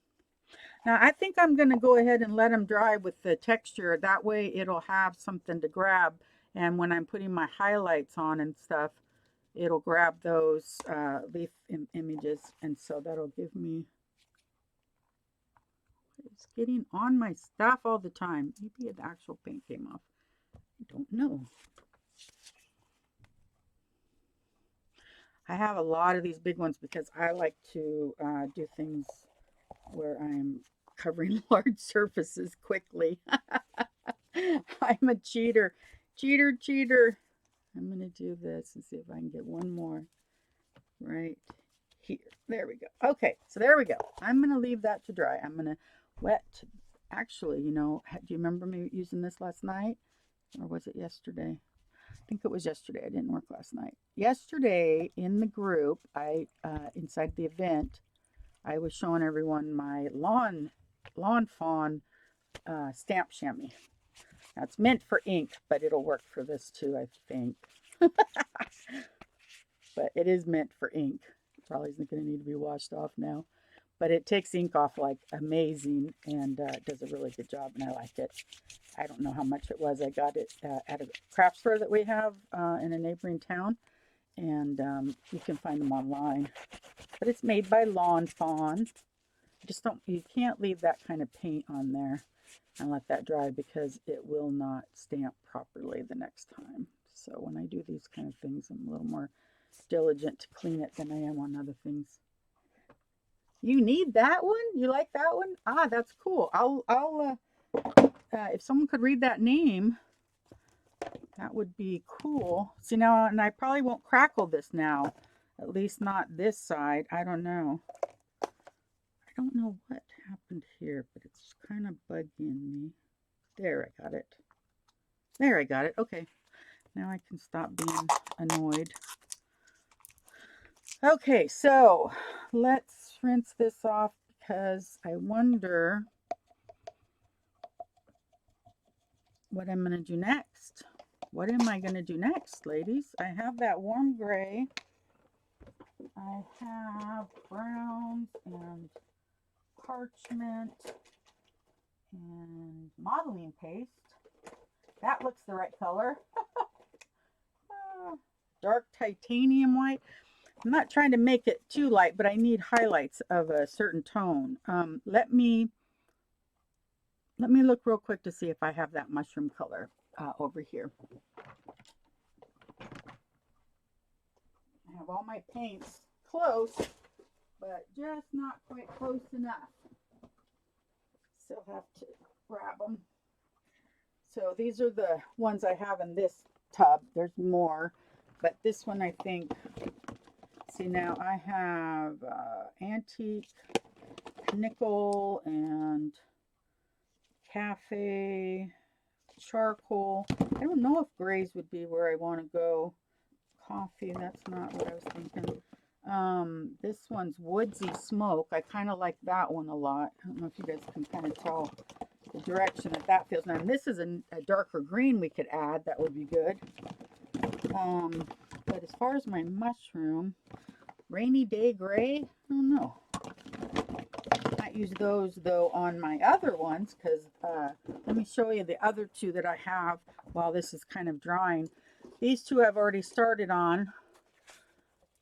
Now, I think I'm going to go ahead and let them dry with the texture. That way it'll have something to grab. And when I'm putting my highlights on and stuff, it'll grab those leaf images. And so that'll give me... It's getting on my stuff all the time. Maybe the actual paint came off. I don't know. I have a lot of these big ones because I like to do things where I'm covering large surfaces quickly. I'm a cheater. Cheater. I'm going to do this and see if I can get one more right here. There we go. Okay, so there we go. I'm going to leave that to dry. I'm going to wet. Actually, you know, do you remember me using this last night? Or was it yesterday? I think it was yesterday. I didn't work last night. Yesterday in the group, inside the event, I was showing everyone my lawn fawn stamp chamois. Now it's meant for ink, but it'll work for this too, I think. But it is meant for ink. Probably isn't going to need to be washed off now. But it takes ink off like amazing, and it does a really good job, and I like it. I don't know how much it was. I got it at a craft store that we have in a neighboring town, and you can find them online. But it's made by Lawn Fawn. You can't leave that kind of paint on there and let that dry because it will not stamp properly the next time. So when I do these kind of things, I'm a little more diligent to clean it than I am on other things. You need that one? You like that one? Ah, that's cool. I'll if someone could read that name, that would be cool. See now, and I probably won't crackle this now. At least not this side. I don't know. I don't know what happened here, but it's kind of bugging me. There, I got it. There, I got it. Okay. Now I can stop being annoyed. Okay, so let's rinse this off because I wonder what I'm going to do next. What am I going to do next, ladies? I have that warm gray. I have browns and parchment and modeling paste. That looks the right color. Dark titanium white. I'm not trying to make it too light, but I need highlights of a certain tone. Let me look real quick to see if I have that mushroom color over here. I have all my paints close, but just not quite close enough. Still have to grab them. So these are the ones I have in this tub. There's more, but this one I think, see now I have antique, nickel, and cafe, charcoal. I don't know if grays would be where I want to go. Coffee, that's not what I was thinking. This one's woodsy smoke. I kind of like that one a lot. I don't know if you guys can kind of tell the direction that feels. Now, this is a darker green we could add. That would be good. But as far as my mushroom, rainy day gray, I don't know. I might use those though on my other ones because let me show you the other two that I have while this is kind of drying. These two I've already started on,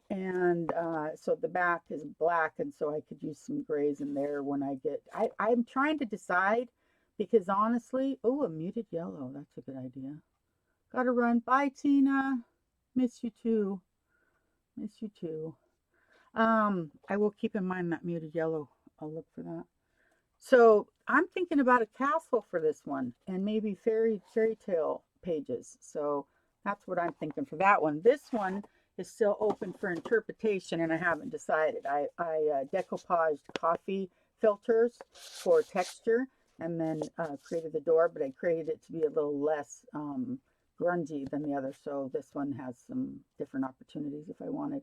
and so the back is black, and so I could use some grays in there when I get, I'm trying to decide because honestly, oh, a muted yellow, that's a good idea. Gotta run. Bye, Tina. Miss you too. Miss you too. I will keep in mind that muted yellow. I'll look for that. So I'm thinking about a castle for this one and maybe fairy tale pages. So that's what I'm thinking for that one. This one is still open for interpretation and I haven't decided. I decoupaged coffee filters for texture and then created the door, but I created it to be a little less grungy than the other. So this one has some different opportunities if I wanted.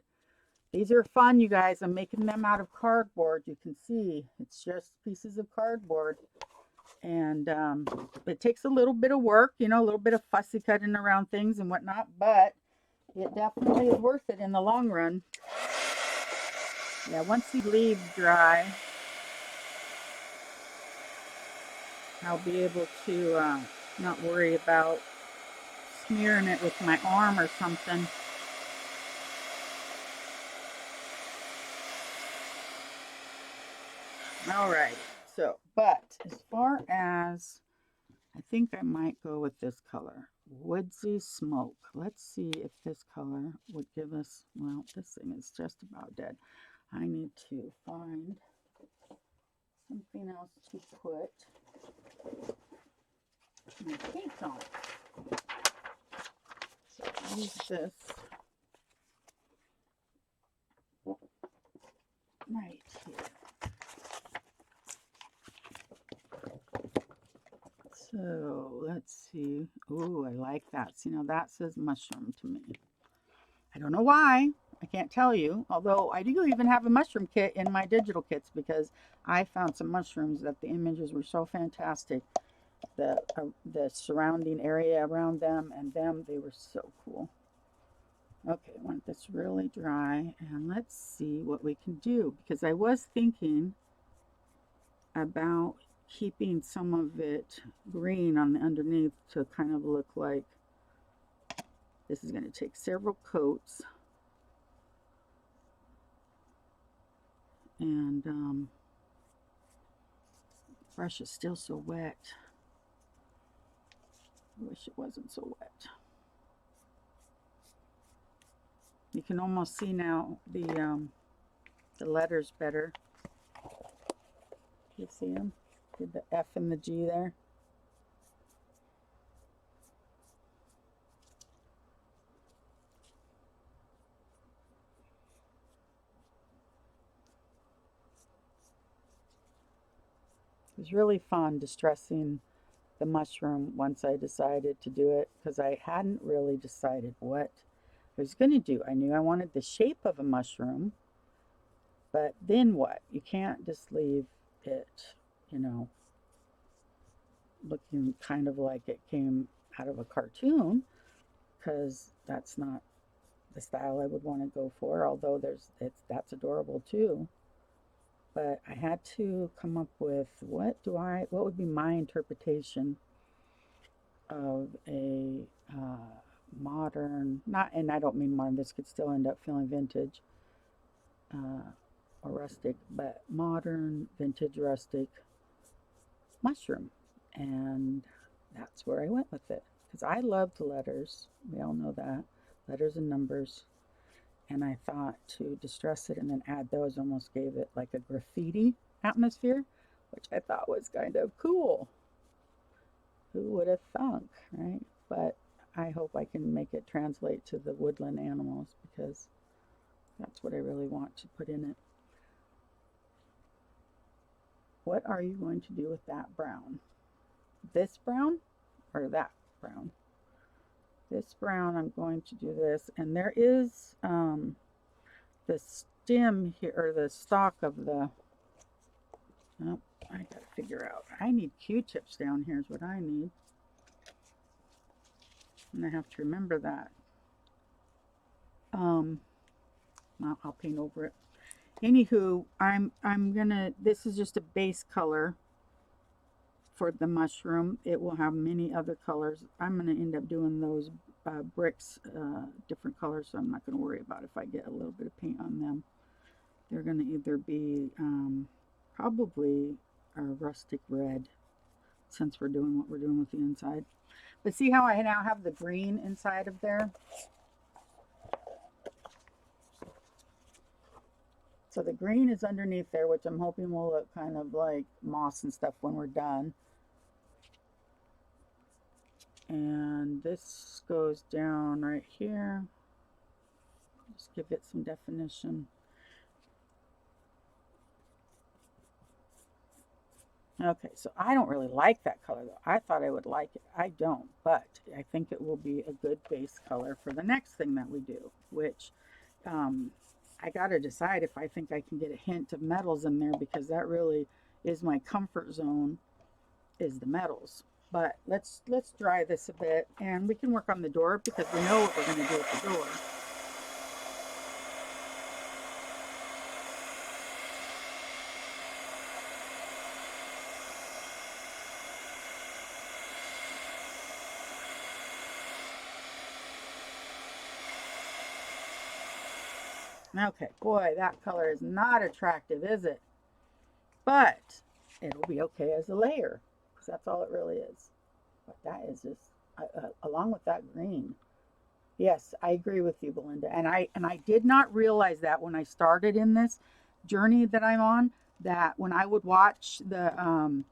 These are fun, you guys. I'm making them out of cardboard. You can see it's just pieces of cardboard. And it takes a little bit of work, you know, a little bit of fussy cutting around things and whatnot, but it definitely is worth it in the long run. Yeah, once the leaves dry, I'll be able to not worry about smearing it with my arm or something. All right, so, but as far as, I think I might go with this color, Woodsy Smoke. Let's see if this color would give us, well, this thing is just about dead. I need to find something else to put my paint on. So I'll use this right here. So let's see. Oh, I like that. See, now that says mushroom to me. I don't know why. I can't tell you. Although I do even have a mushroom kit in my digital kits because I found some mushrooms that the images were so fantastic. The surrounding area around them and them, they were so cool. Okay, I want this really dry and let's see what we can do because I was thinking about keeping some of it green on the underneath to kind of look like this is going to take several coats. And brush is still so wet. I wish it wasn't so wet. You can almost see now the letters better. You see them? Did the F and the G there? It was really fun distressing the mushroom once I decided to do it because I hadn't really decided what I was going to do. I knew I wanted the shape of a mushroom, but then what? You can't just leave it, you know, looking kind of like it came out of a cartoon because that's not the style I would want to go for, although that's adorable too. But I had to come up with what would be my interpretation of a modern, not, and I don't mean modern, this could still end up feeling vintage or rustic, but modern, vintage, rustic mushroom. And that's where I went with it. Because I loved letters. We all know that. Letters and numbers. And I thought to distress it and then add those almost gave it like a graffiti atmosphere, which I thought was kind of cool. Who would have thunk, right? But I hope I can make it translate to the woodland animals because that's what I really want to put in it. What are you going to do with that brown? This brown or that brown? This brown, I'm going to do this. And there is the stem here, or the stalk of the, oh, I gotta figure out. I need Q-tips down here is what I need. And I have to remember that. I'll paint over it. Anywho, I'm gonna, this is just a base color for the mushroom. It will have many other colors. I'm gonna end up doing those bricks different colors, so I'm not gonna worry about if I get a little bit of paint on them. They're gonna either be probably a rustic red, since we're doing what we're doing with the inside. But see how I now have the green inside of there? So the green is underneath there, which I'm hoping will look kind of like moss and stuff when we're done. And this goes down right here. Just give it some definition. Okay, so I don't really like that color though. I thought I would like it. I don't, but I think it will be a good base color for the next thing that we do, which I got to decide if I think I can get a hint of metals in there, because that really is my comfort zone, is the metals. But let's dry this a bit, and we can work on the door because we know what we're going to do with the door. Okay, boy, that color is not attractive, is it? But it'll be okay as a layer, because that's all it really is. But that is just, along with that green. Yes, I agree with you, Belinda. And I did not realize that when I started in this journey that I'm on, that when I would watch the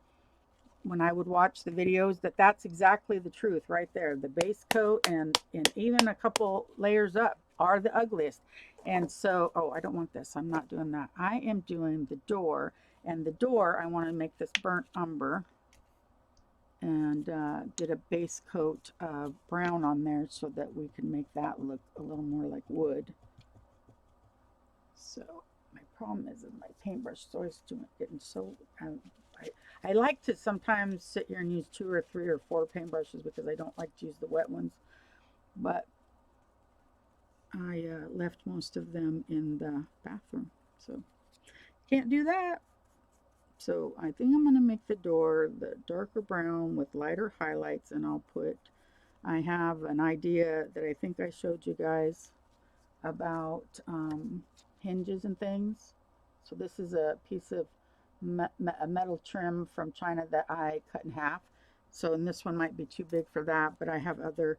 videos, that's exactly the truth right there. The base coat and even a couple layers up are the ugliest. And so, oh, I don't want this. I'm not doing that. I am doing the door. And the door, I want to make this burnt umber and get a base coat of brown on there so that we can make that look a little more like wood. So my problem is my paintbrush is always getting so, I like to sometimes sit here and use 2 or 3 or 4 paintbrushes because I don't like to use the wet ones, but I left most of them in the bathroom, so can't do that. So I think I'm going to make the door the darker brown with lighter highlights, and I have an idea that I think I showed you guys about hinges and things. So this is a piece of a metal trim from China that I cut in half. So, and this one might be too big for that, but I have other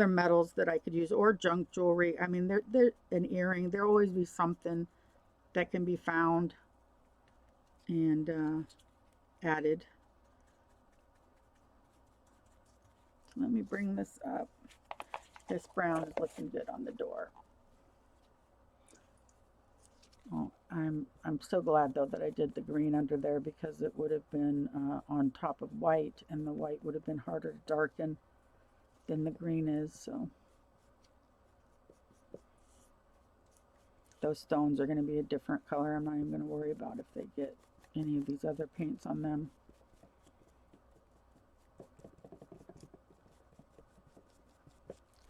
metals that I could use, or junk jewelry. I mean, they're an earring. There'll always be something that can be found and added. So let me bring this up. This brown is looking good on the door. Oh, I'm so glad though that I did the green under there, because it would have been on top of white, and the white would have been harder to darken than the green is. So those stones are going to be a different color. I'm not even going to worry about if they get any of these other paints on them.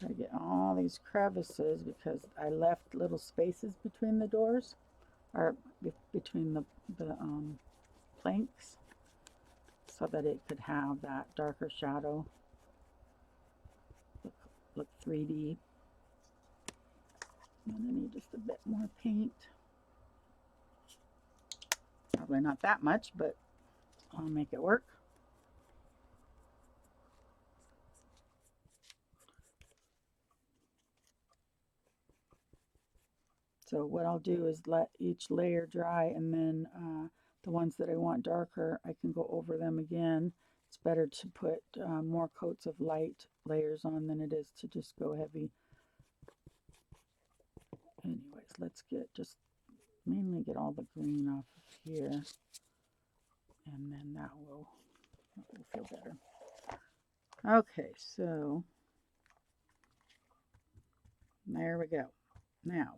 I get all these crevices because I left little spaces between the doors, or between the planks, so that it could have that darker shadow, look 3D. And I need just a bit more paint. Probably not that much, but I'll make it work. So what I'll do is let each layer dry, and then the ones that I want darker, I can go over them again. It's better to put more coats of light layers on than it is to just go heavy. Anyways, let's mainly get all the green off of here, and then that will feel better. Okay, so there we go. Now,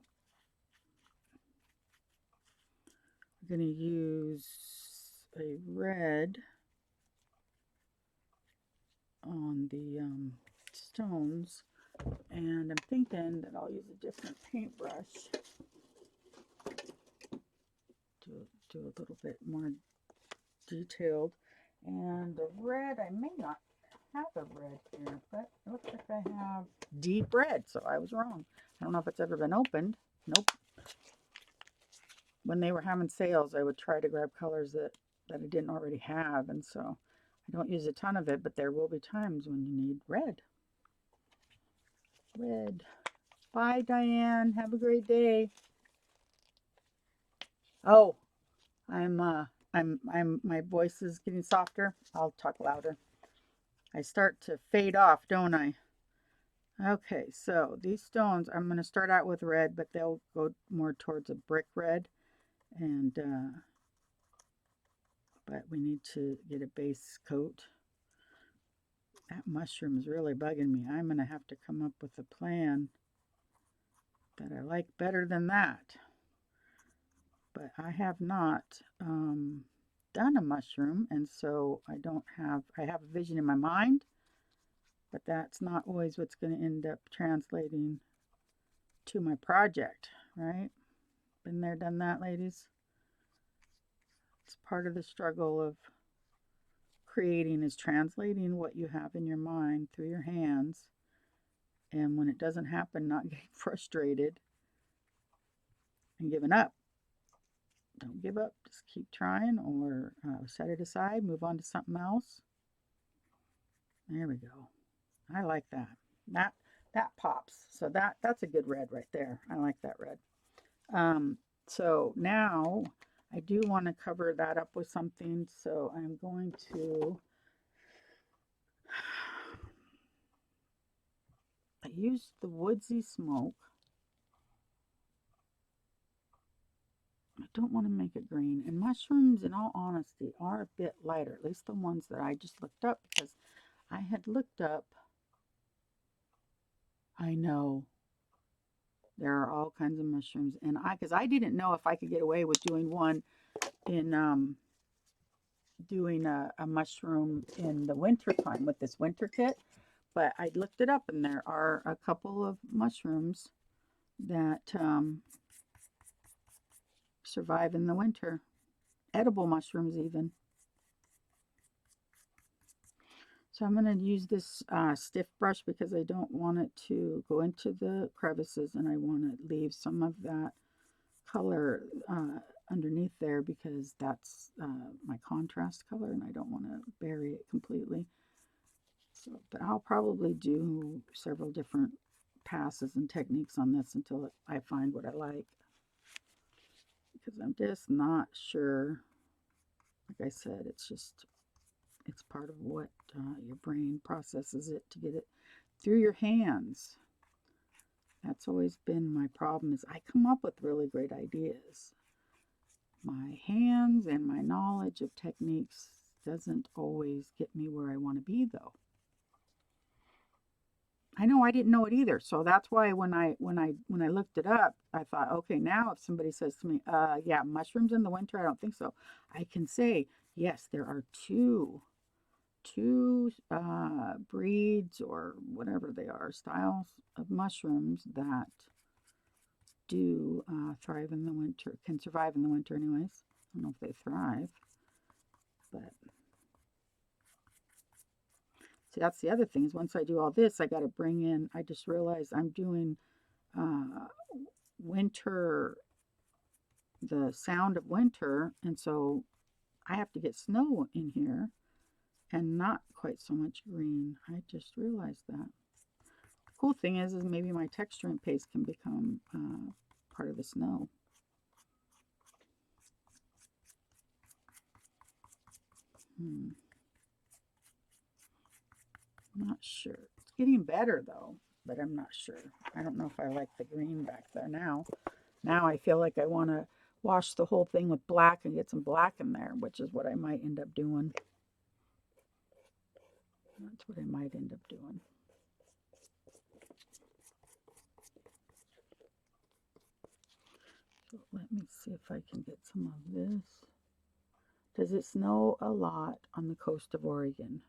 we're going to use a red on the stones, and I'm thinking that I'll use a different paintbrush to do a little bit more detailed. And the red, I may not have a red here, but it looks like I have deep red, so I was wrong. I don't know if it's ever been opened. Nope. When they were having sales, I would try to grab colors that I didn't already have, and so I don't use a ton of it, but there will be times when you need red. Red. Bye, Diane. Have a great day. Oh, my voice is getting softer. I'll talk louder. I start to fade off, don't I? Okay, so these stones, I'm going to start out with red, but they'll go more towards a brick red, and but we need to get a base coat. That mushroom is really bugging me. I'm going to have to come up with a plan that I like better than that. But I have not done a mushroom, and so I have a vision in my mind, but that's not always what's going to end up translating to my project, right? Been there, done that, ladies. It's part of the struggle of creating, is translating what you have in your mind through your hands, and when it doesn't happen, not getting frustrated and giving up. Don't give up. Just keep trying, or set it aside, move on to something else. There we go. I like that. That pops. So that's a good red right there. I like that red. So now I do want to cover that up with something. So I'm going to I used the woodsy smoke. I don't want to make it green. And mushrooms, in all honesty, are a bit lighter, at least the ones that I just looked up, because I had looked up, I know there are all kinds of mushrooms, and because I didn't know if I could get away with doing one in doing a mushroom in the winter time with this winter kit, but I looked it up, and there are a couple of mushrooms that survive in the winter, edible mushrooms even. So I'm going to use this stiff brush because I don't want it to go into the crevices, and I want to leave some of that color underneath there because that's my contrast color, and I don't want to bury it completely. So, but I'll probably do several different passes and techniques on this until I find what I like, because I'm just not sure. Like I said, it's part of what your brain processes it to get it through your hands. That's always been my problem, is I come up with really great ideas. My hands and my knowledge of techniques doesn't always get me where I want to be, though. I know I didn't know it either, so that's why when I looked it up, I thought, okay, now if somebody says to me, yeah, mushrooms in the winter, I don't think so, I can say, yes, there are two breeds, or whatever they are, styles of mushrooms that do thrive in the winter, can survive in the winter anyways. I don't know if they thrive, but see, that's the other thing, is once I do all this, I got to bring in, I just realized I'm doing winter, the sound of winter, and so I have to get snow in here and not quite so much green. I just realized that. The cool thing is maybe my texture and paste can become part of the snow. I'm not sure. It's getting better though, but I'm not sure. I don't know if I like the green back there now. Now I feel like I want to wash the whole thing with black and get some black in there, which is what I might end up doing. That's what I might end up doing. So let me see if I can get some of this. Does it snow a lot on the coast of Oregon?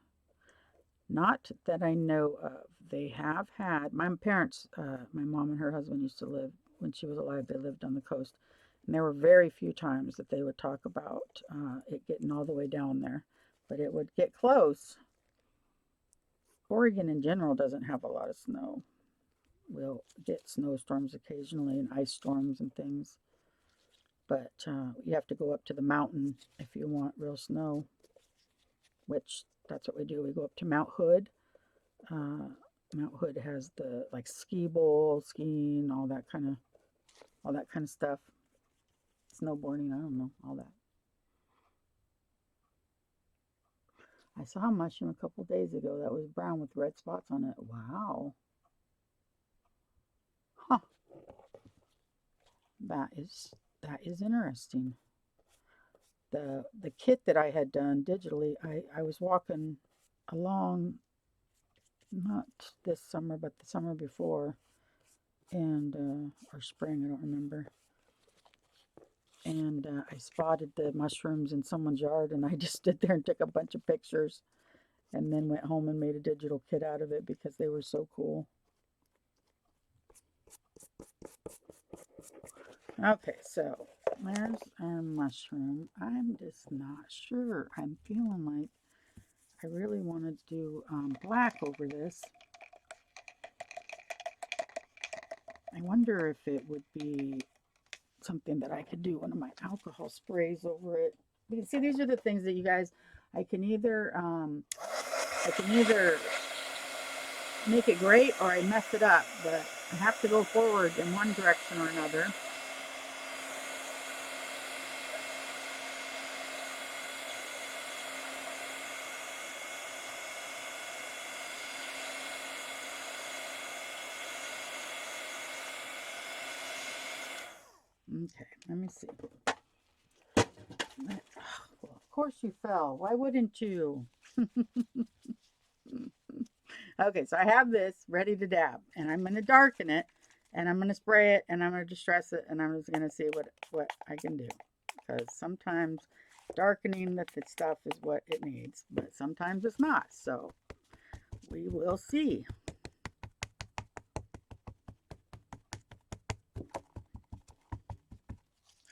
Not that I know of. They have had, my parents, my mom and her husband used to live, when she was alive, they lived on the coast. And there were very few times that they would talk about it getting all the way down there. But it would get close. Oregon in general doesn't have a lot of snow. We'll get snowstorms occasionally and ice storms and things. But you have to go up to the mountain if you want real snow, which that's what we do. We go up to Mount Hood. Mount Hood has the like ski bowl, skiing, all that kind of stuff. Snowboarding, I don't know, all that. I saw a mushroom a couple days ago that was brown with red spots on it. Wow. Huh. That is interesting. The kit that I had done digitally, I was walking along, not this summer, but the summer before, and or spring, I don't remember. And I spotted the mushrooms in someone's yard, and I just stood there and took a bunch of pictures, and then went home and made a digital kit out of it because they were so cool. Okay, so there's our mushroom. I'm just not sure. I'm feeling like I really wanted to do black over this. I wonder if it would be something that I could do one of my alcohol sprays over it. Because see, these are the things that you guys, I can either make it great or I mess it up, but I have to go forward in one direction or another. Okay, let me see. Well, of course you fell. Why wouldn't you? Okay, so I have this ready to dab, and I'm going to darken it, and I'm going to spray it, and I'm going to distress it, and I'm just going to see what I can do. Because sometimes darkening the stuff is what it needs, but sometimes it's not. So we will see.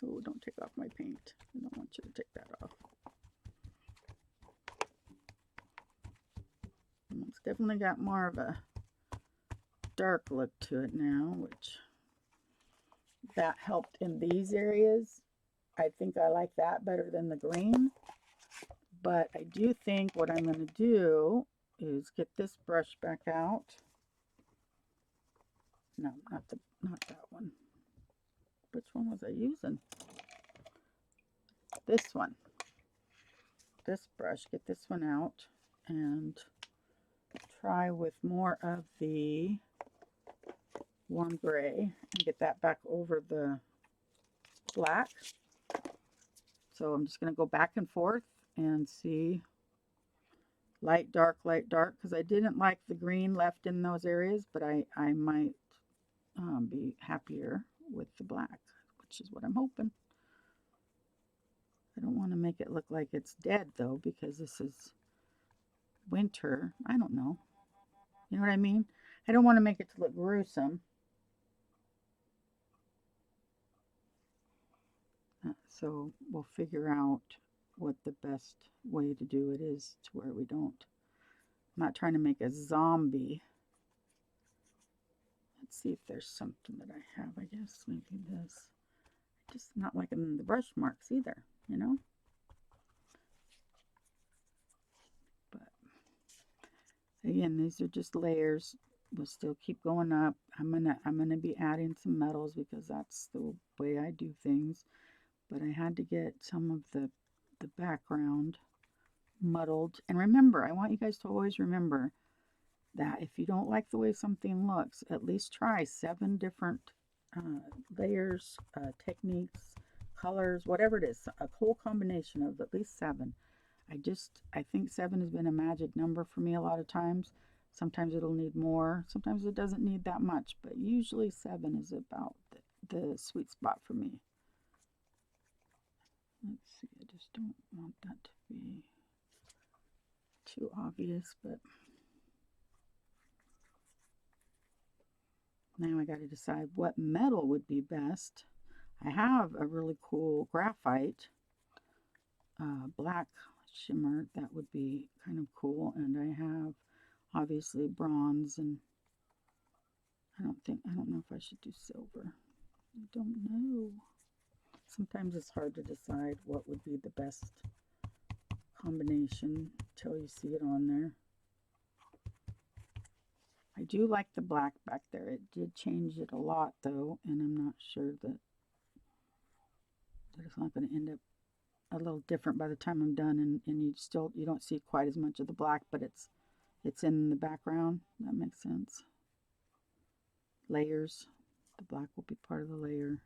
Oh, don't take off my paint. I don't want you to take that off. It's definitely got more of a dark look to it now, which that helped in these areas. I think I like that better than the green. But I do think what I'm going to do is get this brush back out. No, not that one. Which one was I using? This one. This brush. Get this one out and try with more of the warm gray and get that back over the black. So I'm just going to go back and forth and see light, dark, because I didn't like the green left in those areas, but I might be happier with the black, which is what I'm hoping. I don't want to make it look like it's dead though, because this is winter. I don't know. You know what I mean? I don't want to make it to look gruesome. So we'll figure out what the best way to do it is to where we don't. I'm not trying to make a zombie. Let's see if there's something that I have, I guess. Maybe this. Just not liking the brush marks either, you know? But again, these are just layers. we'll still keep going up. I'm gonna be adding some metals because that's the way I do things. But I had to get some of the background muddled. And remember, I want you guys to always remember that if you don't like the way something looks, at least try 7 different layers, techniques, colors, whatever it is, a whole combination of at least 7. I think 7 has been a magic number for me a lot of times. Sometimes it'll need more, sometimes it doesn't need that much, but usually 7 is about the sweet spot for me. Let's see, I just don't want that to be too obvious, but now I got to decide what metal would be best. I have a really cool graphite, black shimmer that would be kind of cool, and I have obviously bronze, and I don't know if I should do silver. I don't know. Sometimes it's hard to decide what would be the best combination until you see it on there. I do like the black back there. It did change it a lot though, and I'm not sure that it's not going to end up a little different by the time I'm done, and you don't see quite as much of the black, but it's in the background. That makes sense. Layers. The black will be part of the layer.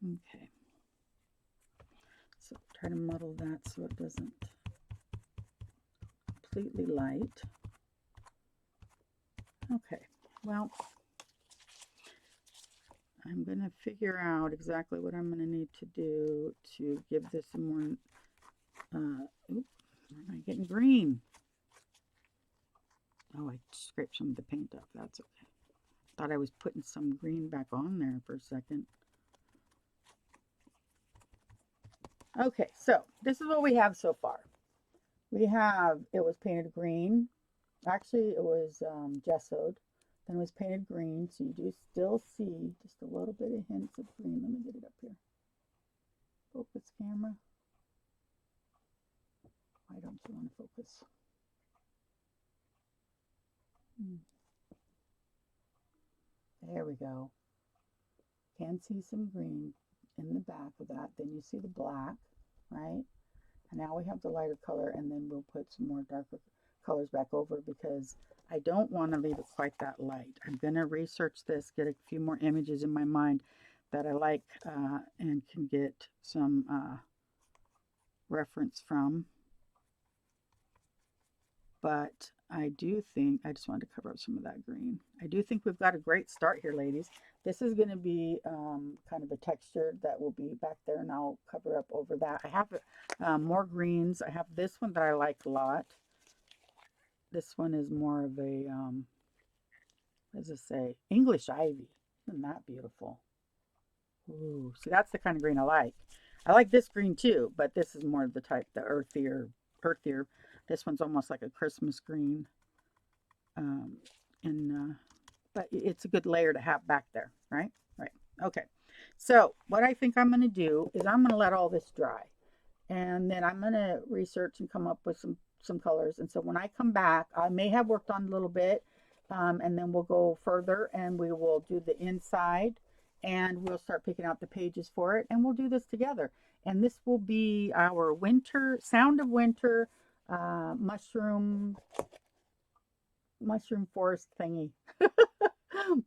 Okay. So try to muddle that so it doesn't completely light. Okay, well, I'm going to figure out exactly what I'm going to need to do to give this some more, oops, am I getting green? Oh, I scraped some of the paint off, that's okay. Thought I was putting some green back on there for a second. Okay, so this is what we have so far. We have, it was painted green. Actually, it was gessoed. Then it was painted green, so you do still see just a little bit of hints of green. Let me get it up here. Focus camera. Why don't you want to focus? There we go. Can see some green in the back of that. Then you see the black, right? And now we have the lighter color, and then we'll put some more darker colors back over because I don't want to leave it quite that light. I'm going to research this, get a few more images in my mind that I like and can get some reference from. But I do think, I just wanted to cover up some of that green. I do think we've got a great start here, ladies. This is going to be kind of a texture that will be back there, and I'll cover up over that. I have more greens. I have this one that I like a lot. This one is more of a, what does it say? English ivy. Isn't that beautiful? Ooh, see, that's the kind of green I like. I like this green too, but this is more of the type, the earthier. This one's almost like a Christmas green. But it's a good layer to have back there, right? Right. Okay. So what I think I'm going to do is I'm going to let all this dry. And then I'm going to research and come up with some colors. And so when I come back, I may have worked on a little bit, and then we'll go further and we will do the inside, and we'll start picking out the pages for it, and we'll do this together. And this will be our winter, Sound of Winter mushroom forest thingy.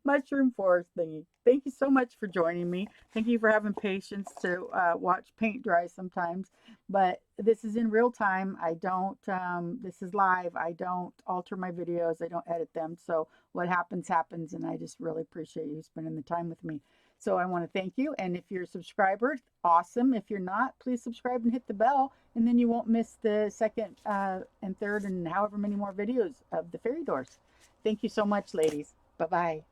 Mushroom forest thingy. Thank you so much for joining me. Thank you for having patience to watch paint dry sometimes. But this is in real time. I don't, this is live. I don't alter my videos. I don't edit them. So what happens, happens. And I just really appreciate you spending the time with me. So I want to thank you. And if you're a subscriber, awesome. If you're not, please subscribe and hit the bell. And then you won't miss the second and third and however many more videos of the fairy doors. Thank you so much, ladies. Bye-bye.